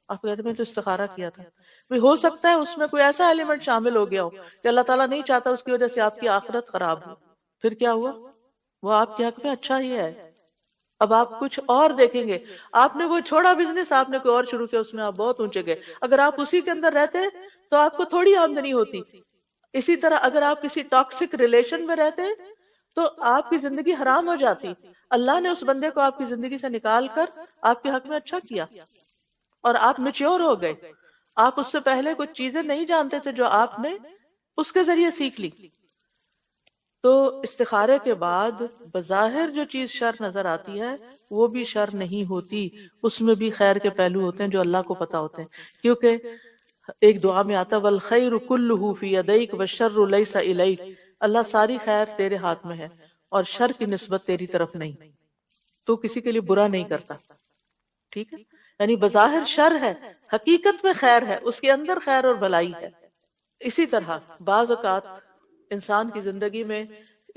آپ کہتے ہیں میں تو استخارہ کیا تھا۔ بھی ہو سکتا ہے اس میں کوئی ایسا ایلیمنٹ شامل ہو گیا ہو کہ اللہ تعالیٰ نہیں چاہتا اس کی وجہ سے آپ کی آخرت خراب ہو، پھر کیا ہوا؟ وہ آپ کے حق میں اچھا ہی ہے، اب آپ کچھ اور دیکھیں گے۔ آپ نے وہ چھوڑا بزنس، آپ نے کوئی اور شروع کیا، اس میں آپ بہت اونچے گئے۔ اگر آپ اسی کے اندر رہتے تو آپ کو تھوڑی آمدنی ہوتی۔ اسی طرح اگر آپ کسی ٹاکسک ریلیشن میں رہتے تو آپ کی زندگی حرام ہو جاتی۔ اللہ نے اس بندے کو آپ کی زندگی سے نکال کر آپ کے حق میں اچھا کیا، اور آپ میچور ہو گئے۔ آپ اس سے پہلے کچھ چیزیں نہیں جانتے تھے جو آپ نے اس کے ذریعے سیکھ لی۔ تو استخارے کے بعد بظاہر جو چیز شر نظر آتی ہے وہ بھی شر نہیں ہوتی، اس میں بھی خیر کے پہلو ہوتے ہیں جو اللہ کو پتا ہوتے ہیں۔ کیونکہ ایک دعا میں آتا والخیر کلہ فی یدیک والشر لیس الیک، اللہ ساری خیر تیرے ہاتھ میں ہے اور شر کی نسبت تیری طرف نہیں، تو کسی کے لیے برا نہیں کرتا۔ ٹھیک ہے، یعنی بظاہر شر ہے، حقیقت میں خیر ہے، اس کے اندر خیر اور بھلائی ہے۔ اسی طرح بعض اوقات انسان کی زندگی میں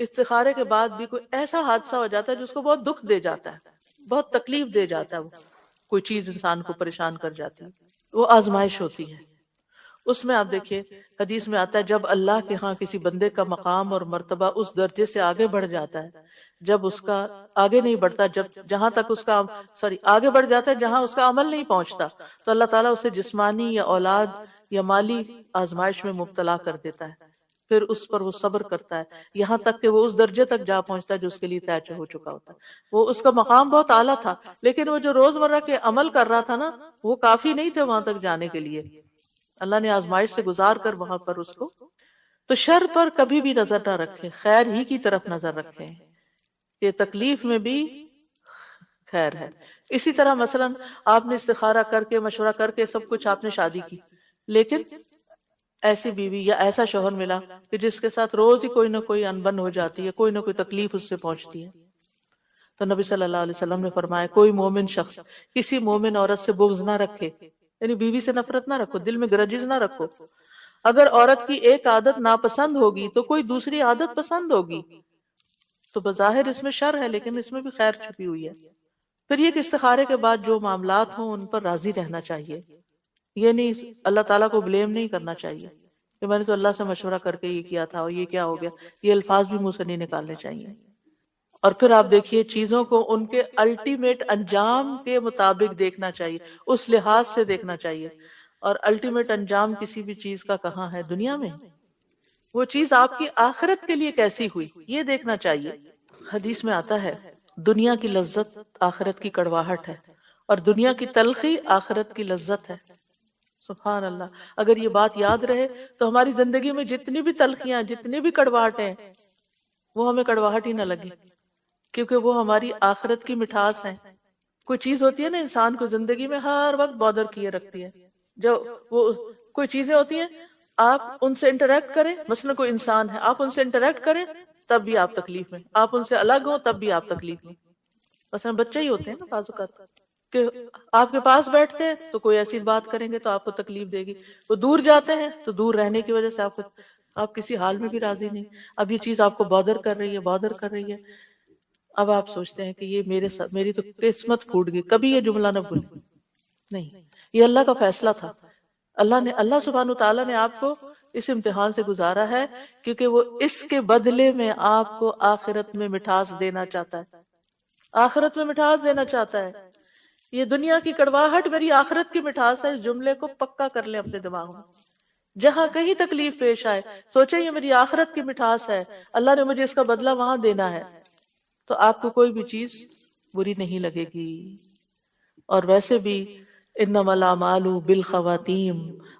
استخارے کے بعد بھی کوئی ایسا حادثہ ہو جاتا ہے جس کو بہت دکھ دے جاتا ہے، بہت تکلیف دے جاتا ہے، وہ کوئی چیز انسان کو پریشان کر جاتی ہے، وہ آزمائش ہوتی ہے۔ اس میں آپ دیکھیے حدیث میں آتا ہے جب اللہ کے ہاں کسی بندے کا مقام اور مرتبہ اس درجے سے آگے بڑھ جاتا ہے، جب اس کا آگے نہیں بڑھتا، جہاں تک اس کا آگے بڑھ جاتا ہے جہاں اس کا عمل نہیں پہنچتا، تو اللہ تعالیٰ اسے جسمانی یا اولاد یا مالی آزمائش میں مبتلا کر دیتا ہے، پھر اس پر وہ صبر کرتا ہے یہاں تک کہ وہ اس درجے تک جا پہنچتا ہے جو اس کے لیے طے ہو چکا ہوتا ہے۔ وہ اس کا مقام بہت اعلیٰ تھا، لیکن وہ جو روزمرہ کے عمل کر رہا تھا نا، وہ کافی نہیں تھے وہاں تک جانے کے لیے، اللہ نے آزمائش سے گزار کر وہاں پر اس کو۔ تو شر پر کبھی بھی نظر نہ رکھیں، خیر ہی کی طرف نظر رکھیں، کہ تکلیف میں بھی خیر ہے۔ اسی طرح مثلا آپ نے استخارہ کر کے مشورہ کر کے سب کچھ آپ نے شادی کی، لیکن ایسی بیوی یا ایسا شوہر ملا کہ جس کے ساتھ روز ہی کوئی نہ کوئی انبن ہو جاتی ہے، کوئی نہ کوئی تکلیف اس سے پہنچتی ہے، تو نبی صلی اللہ علیہ وسلم نے فرمایا کوئی مومن شخص کسی مومن عورت سے بغض نہ رکھے، یعنی بیوی سے نفرت نہ رکھو، دل میں گرجز نہ رکھو۔ اگر عورت کی ایک عادت ناپسند ہوگی تو کوئی دوسری عادت پسند ہوگی، تو بظاہر اس میں شر ہے لیکن اس میں بھی خیر چھپی ہوئی ہے۔ پھر یہ کہ استخارے کے بعد جو معاملات ہوں ان پر راضی رہنا چاہیے، یہ نہیں اللہ تعالیٰ کو بلیم نہیں کرنا چاہیے کہ میں نے تو اللہ سے مشورہ کر کے یہ کیا تھا اور یہ کیا ہو گیا، یہ الفاظ بھی منہ سے نہیں نکالنے چاہیے۔ اور پھر آپ دیکھیے چیزوں کو ان کے الٹیمیٹ انجام کے مطابق دیکھنا چاہیے، اس لحاظ سے دیکھنا چاہیے۔ اور الٹیمیٹ انجام کسی بھی چیز کا کہاں ہے؟ دنیا میں۔ وہ چیز آپ کی آخرت کے لیے کیسی ہوئی یہ دیکھنا چاہیے۔ حدیث میں آتا ہے دنیا کی لذت آخرت کی کڑواہٹ ہے، اور دنیا کی تلخی آخرت کی لذت ہے۔ سبحان اللہ، اگر یہ بات یاد رہے تو ہماری زندگی میں جتنی بھی تلخیاں، جتنی بھی کڑواہٹ ہیں، وہ ہمیں کڑواہٹ ہی نہ لگے، کیونکہ وہ ہماری آخرت کی مٹھاس ہے۔ کوئی چیز ہوتی ہے نا انسان کو زندگی میں ہر وقت بادر کیے رکھتی ہے، جو وہ کوئی چیزیں ہوتی ہیں آپ ان سے انٹریکٹ کریں، مثلا کوئی انسان ہے آپ ان سے انٹریکٹ کریں تب بھی آپ تکلیف میں، آپ ان سے الگ ہوں تب بھی آپ تکلیف میں۔ مثلا بچے ہی ہوتے ہیں نا بعض اوقات کہ آپ کے پاس بیٹھتے ہیں تو کوئی ایسی بات کریں گے تو آپ کو تکلیف دے گی، وہ دور جاتے ہیں تو دور رہنے کی وجہ سے آپ کسی حال میں بھی راضی نہیں، اب یہ چیز آپ کو بادر کر رہی ہے، بادر کر رہی ہے، اب آپ سوچتے ہیں کہ یہ میرے ساتھ، میری تو قسمت پھوٹ گئی، کبھی یہ جملہ نہ بھولیں، نہیں، یہ اللہ کا فیصلہ تھا۔ اللہ سبحانہ تعالیٰ نے آپ کو اس امتحان سے گزارا ہے کیونکہ وہ اس کے بدلے میں آپ کو آخرت میں مٹھاس دینا چاہتا ہے، آخرت میں مٹھاس دینا چاہتا ہے۔ یہ دنیا کی کڑواہٹ میری آخرت کی مٹھاس ہے، اس جملے کو پکا کر لیں اپنے دماغ میں۔ جہاں کہیں تکلیف پیش آئے سوچیں یہ میری آخرت کی مٹھاس ہے، اللہ نے مجھے اس کا بدلہ وہاں دینا ہے، تو آپ کو کوئی بھی چیز بری نہیں لگے گی۔ اور ویسے بھی انما الاعمال بالخواتیم،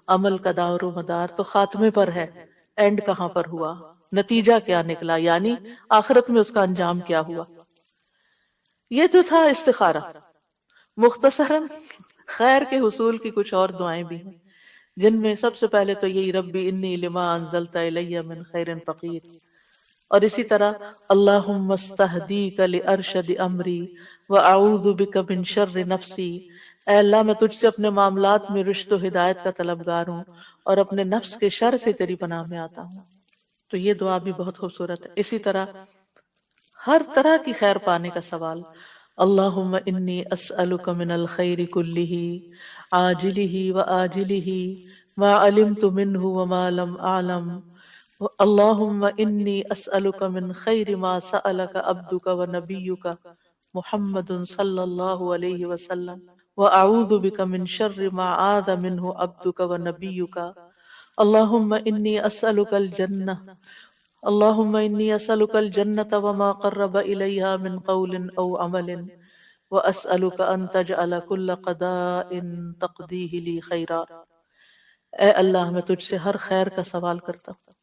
عمل کا دار و مدار تو خاتمے پر ہے، اینڈ کہاں پر ہوا، نتیجہ کیا نکلا، یعنی آخرت میں اس کا انجام کیا ہوا۔ یہ تو تھا استخارہ۔ مختصراً خیر کے حصول کی کچھ اور دعائیں بھی ہیں، جن میں سب سے پہلے تو یہی ربی انی لما انزلت الی من خیر فقیر، اور اسی طرح اللہم استہدیک لارشد امری واعوذ بک من شر نفسی، اے اللہ میں تجھ سے اپنے معاملات میں رشد و ہدایت کا طلبگار ہوں اور اپنے نفس کے شر سے تیری پناہ میں آتا ہوں۔ تو یہ دعا بھی بہت خوبصورت ہے۔ اسی طرح ہر طرح کی خیر پانے کا سوال، اللہم انی اسألک من الخیر کلہ عاجلہ وآجلہ ما علمت منہ وما لم اعلم، اللہم انی اسألک من خیر ما سألک عبدک ونبیک محمد صلی اللہ علیہ وسلم واعوذ بک من شر ما عاذ منہ عبدک ونبیک، اللہم انی اسألک الجنہ، اللہم انی اسألک الجنة وما قرب الیہا من قول او عمل واسألک ان تجعل کل قضاء تقضیہ لی خیرا، اے اللہ میں تجھ سے ہر خیر کا سوال کرتا ہوں۔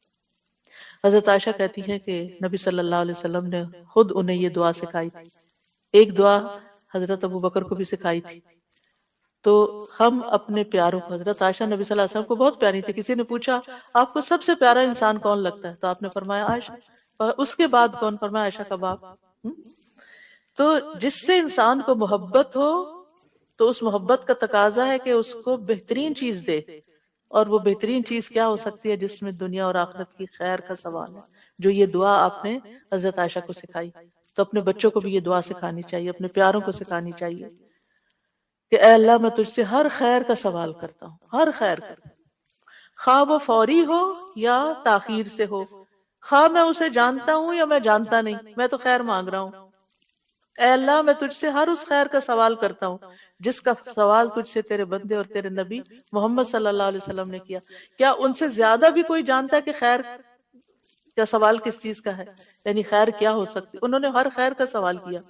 حضرت عائشہ کہتی ہیں کہ نبی صلی اللہ علیہ وسلم نے خود انہیں یہ دعا سکھائی تھی، ایک دعا حضرت ابو بکر کو بھی سکھائی تھی۔ تو ہم اپنے پیاروں کو، حضرت عائشہ نبی صلی اللہ علیہ وسلم کو بہت پیاری تھی، کسی نے پوچھا آپ کو سب سے پیارا انسان کون لگتا ہے تو آپ نے فرمایا عائشہ، اور اس کے بعد کون؟ فرمایا عائشہ کا باپ۔ تو جس سے انسان کو محبت ہو تو اس محبت کا تقاضا ہے کہ اس کو بہترین چیز دے، اور وہ بہترین چیز کیا ہو سکتی ہے؟ جس میں دنیا اور آخرت کی خیر کا سوال ہے، جو یہ دعا آپ نے حضرت عائشہ کو سکھائی۔ تو اپنے بچوں کو بھی یہ دعا سکھانی چاہیے، اپنے پیاروں کو سکھانی چاہیے کہ اے اللہ میں تجھ سے ہر خیر کا سوال کرتا ہوں، ہر خیر کا، خواہ وہ فوری ہو یا تاخیر سے ہو، خواہ میں اسے جانتا ہوں یا میں جانتا نہیں، میں تو خیر مانگ رہا ہوں۔ اے اللہ میں تجھ سے ہر اس خیر کا سوال کرتا ہوں جس کا سوال تجھ سے تیرے بندے اور تیرے نبی محمد صلی اللہ علیہ وسلم نے کیا۔ کیا ان سے زیادہ بھی کوئی جانتا ہے کہ خیر کا سوال کس چیز کا ہے، یعنی خیر کیا ہو سکتی؟ انہوں نے ہر خیر کا سوال کیا۔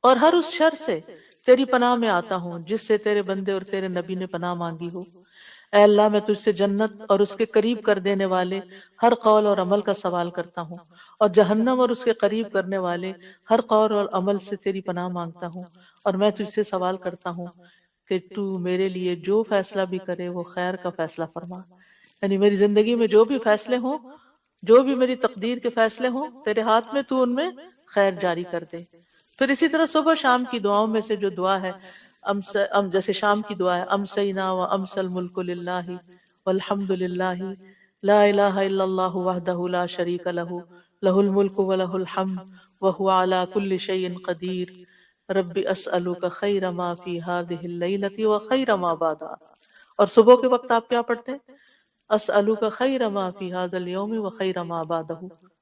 اور ہر اس شر سے تیری پناہ میں آتا ہوں جس سے تیرے بندے اور تیرے نبی نے پناہ مانگی ہو۔ اے اللہ میں تجھ سے جنت اور اس کے قریب کر دینے والے ہر قول اور عمل کا سوال کرتا ہوں، اور جہنم اور اس کے قریب کرنے والے ہر قول اور عمل سے تیری پناہ مانگتا ہوں، اور میں تجھ سے سوال کرتا ہوں کہ تو میرے لیے جو فیصلہ بھی کرے وہ خیر کا فیصلہ فرما، یعنی میری زندگی میں جو بھی فیصلے ہوں، جو بھی میری تقدیر کے فیصلے ہوں، تیرے ہاتھ میں، تو ان میں خیر جاری کر دے۔ پھر اسی طرح صبح شام کی دعاؤں میں سے جو دعا ہے، جیسے شام کی دعا ہے امسینا و امس الملک للہ والحمد للہ لا الہ الا اللہ وحدہ لا شریک لہ لہ الملک و لہ الحمد وہو علی کل شیء قدیر رب اسألک خیر ما فی ہذہ اللیلۃ و خیر ما بعدہا۔ اور صبح کے وقت آپ کیا پڑھتے ہیں؟ اسألک خیر ما فی ھذا الیوم و خیر ما بعدہ،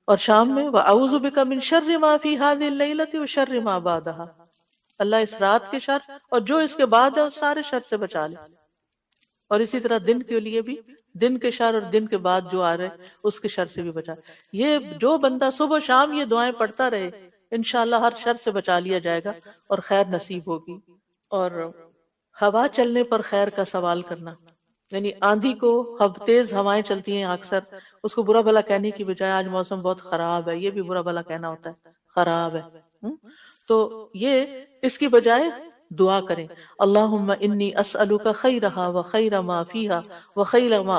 اور شام میں وَأَعُوذُ بِكَ مِن شَرِّ مَا فِي هَذِهِ اللَّيْلَةِ وَشَرِّ مَا بَعْدَهَا، اللہ اس رات کے شر اور جو اس کے بعد ہے اس سارے شر سے بچا لے۔ اور اسی طرح دن کے لیے بھی، دن کے شر اور دن کے بعد جو آ رہے اس کے شر سے بھی بچا۔ یہ جو بندہ صبح شام یہ دعائیں پڑھتا رہے انشاءاللہ ہر شر سے بچا لیا جائے گا اور خیر نصیب ہوگی۔ اور ہوا چلنے پر خیر کا سوال کرنا، یعنی آندھی کو تیز ہوائیں چلتی ہیں اکثر، اس کو برا بھلا کہنے کی بجائے آج موسم بہت خراب ہے، یہ بھی برا بھلا کہنا ہوتا ہے، خراب ہے۔ تو یہ اس کی بجائے دعا کریں، اللہم انی اسألک خیرہا وخیر ما فیہا وخیر ما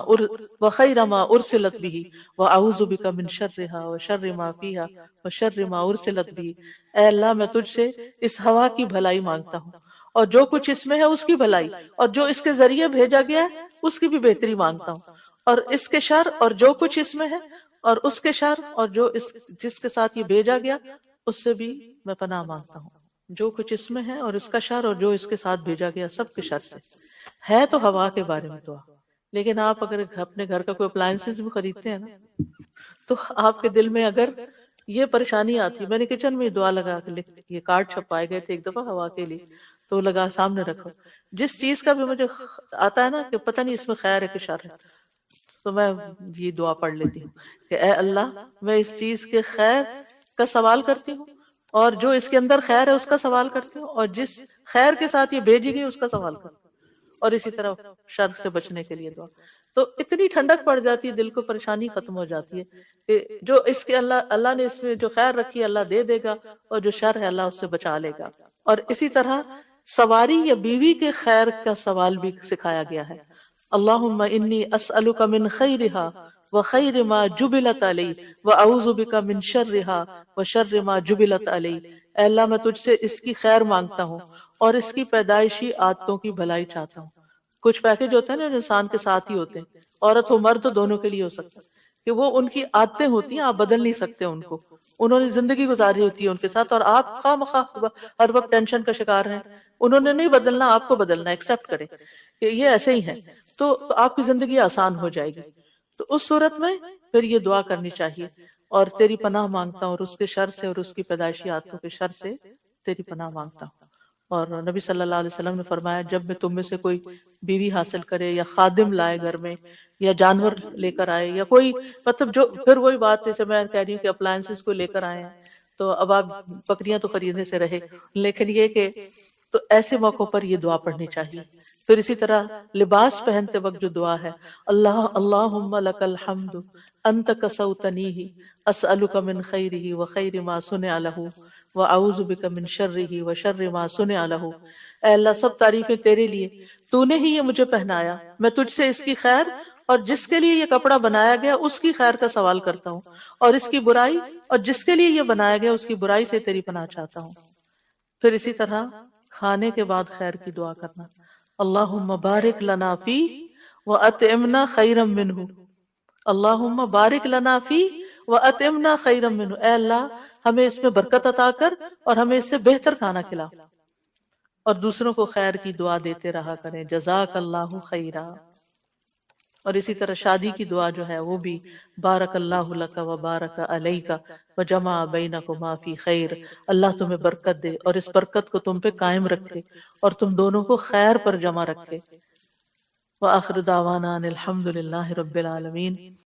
ارسلت به واعوذ بک من شرہا وشر ما فیہا وشر ما ارسلت به۔ اے اللہ میں تجھ سے اس ہوا کی بھلائی مانگتا ہوں اور جو کچھ اس میں ہے اس کی بھلائی، اور جو اس کے ذریعے بھیجا گیا ہے اس کی بھی بہتری مانگتا ہوں، اور اس کے شر اور جو کچھ اس میں ہے، اور اس کے شر اور جو جس کے ساتھ یہ بھیجا گیا اس سے بھی میں پناہ مانگتا ہوں، جو کچھ اس میں ہے اور اس کا شر اور جو اس کے ساتھ بھیجا گیا سب کے شر سے۔ ہے تو ہوا کے بارے میں دعا، لیکن آپ اگر اپنے گھر کا کوئی اپلائنسز بھی خریدتے ہیں نا، تو آپ کے دل میں اگر یہ پریشانی آتی ہے، میں نے کچن میں دعا لگا کے یہ کارڈ چھپائے گئے تھے ایک دفعہ ہوا کے لیے، تو لگا سامنے رکھو، جس چیز کا بھی مجھے آتا ہے نا کہ پتہ نہیں اس میں خیر ہے کہ شر ہے، تو میں یہ دعا پڑھ لیتی ہوں کہ اے اللہ میں اس چیز کے خیر کا سوال کرتی ہوں، اور جو اس کے اندر خیر ہے اس کا سوال کرتی ہوں، اور جس خیر کے ساتھ یہ بھیجی گئی اس کا سوال کرتی ہوں، اور اسی طرح شر سے بچنے کے لیے دعا۔ تو اتنی ٹھنڈک پڑ جاتی ہے، دل کو پریشانی ختم ہو جاتی ہے کہ جو اس کے اللہ نے اس میں جو خیر رکھی ہے اللہ دے دے گا، اور جو شر ہے اللہ اس سے بچا لے گا۔ اور اسی طرح سواری یا بیوی کے خیر کا سوال بھی سکھایا گیا ہے، اللہم انی اسألک من خیرہا وخیر ما جبلت علی واعوذ بک من شرہا وشر ما جبلت علی۔ اے اللہ میں تجھ سے اس کی خیر مانگتا ہوں اور اس کی پیدائشی عادتوں کی بھلائی چاہتا ہوں۔ کچھ پیکج ہوتے ہیں نا جو انسان کے ساتھ ہی ہوتے ہیں، عورت ہو مرد تو دونوں کے لیے ہو سکتا ہے، کہ وہ ان کی عادتیں ہوتی ہیں، آپ بدل نہیں سکتے ان کو، انہوں نے زندگی گزاری ہوتی ہے ان کے ساتھ، اور آپ خواہ مخواہ ہر وقت ٹینشن کا شکار ہیں، انہوں نے نہیں بدلنا، آپ کو بدلنا، ایکسپٹ کریں کہ یہ ایسے ہی ہیں، تو آپ کی زندگی آسان ہو جائے گی۔ تو اس صورت میں پھر یہ دعا کرنی چاہیے، اور تیری پناہ مانگتا ہوں اور اس کے شر سے اور اس کی پیدائشی عادتوں کے شر سے تیری پناہ مانگتا ہوں۔ اور نبی صلی اللہ علیہ وسلم نے فرمایا جب میں تم میں سے کوئی بیوی حاصل کرے یا خادم لائے گھر میں، یا جانور لے کر آئے، یا کوئی مطلب جو پھر وہی بات جیسے میں کہہ رہی ہوں کہ اپلائنسز کو لے کر آئے ہیں، تو اب آپ بکریاں تو خریدنے سے رہے، لیکن یہ کہ تو ایسے موقعوں پر یہ دعا پڑھنی چاہیے۔ پھر اسی طرح لباس پہنتے وقت جو دعا ہے، اللہم لک الحمد انت کسوتنیہ اسألک من خیرہ وخیر ما صنع لہ واعوذ بک من شرہ وشر ما صنع لہ۔ اے اللہ سب تعریفیں تیرے لیے، تو نے ہی یہ مجھے پہنایا، میں تجھ سے اس کی خیر اور جس کے لیے یہ کپڑا بنایا گیا اس کی خیر کا سوال کرتا ہوں، اور اس کی برائی اور جس کے لیے یہ بنایا گیا اس کی برائی سے تیری پناہ چاہتا ہوں۔ پھر اسی طرح کھانے کے بعد خیر کی دعا کرنا، اللہم بارک لنا فی واطعمنا خیرا منہ، اللہم بارک لنا فی واطعمنا خیرا منہ۔ اے اللہ ہمیں اس میں برکت عطا کر اور ہمیں اس سے بہتر کھانا کھلا، اور دوسروں کو خیر کی دعا دیتے رہا کریں، جزاک اللہ خیرا۔ اور اسی طرح شادی کی دعا جو ہے وہ بھی بارک اللہ لک و بارک علیک و جمع بینکما فی خیر، اللہ تمہیں برکت دے اور اس برکت کو تم پہ قائم رکھے اور تم دونوں کو خیر پر جمع رکھے۔ وآخر دعوانا ان الحمد للہ رب العالمین۔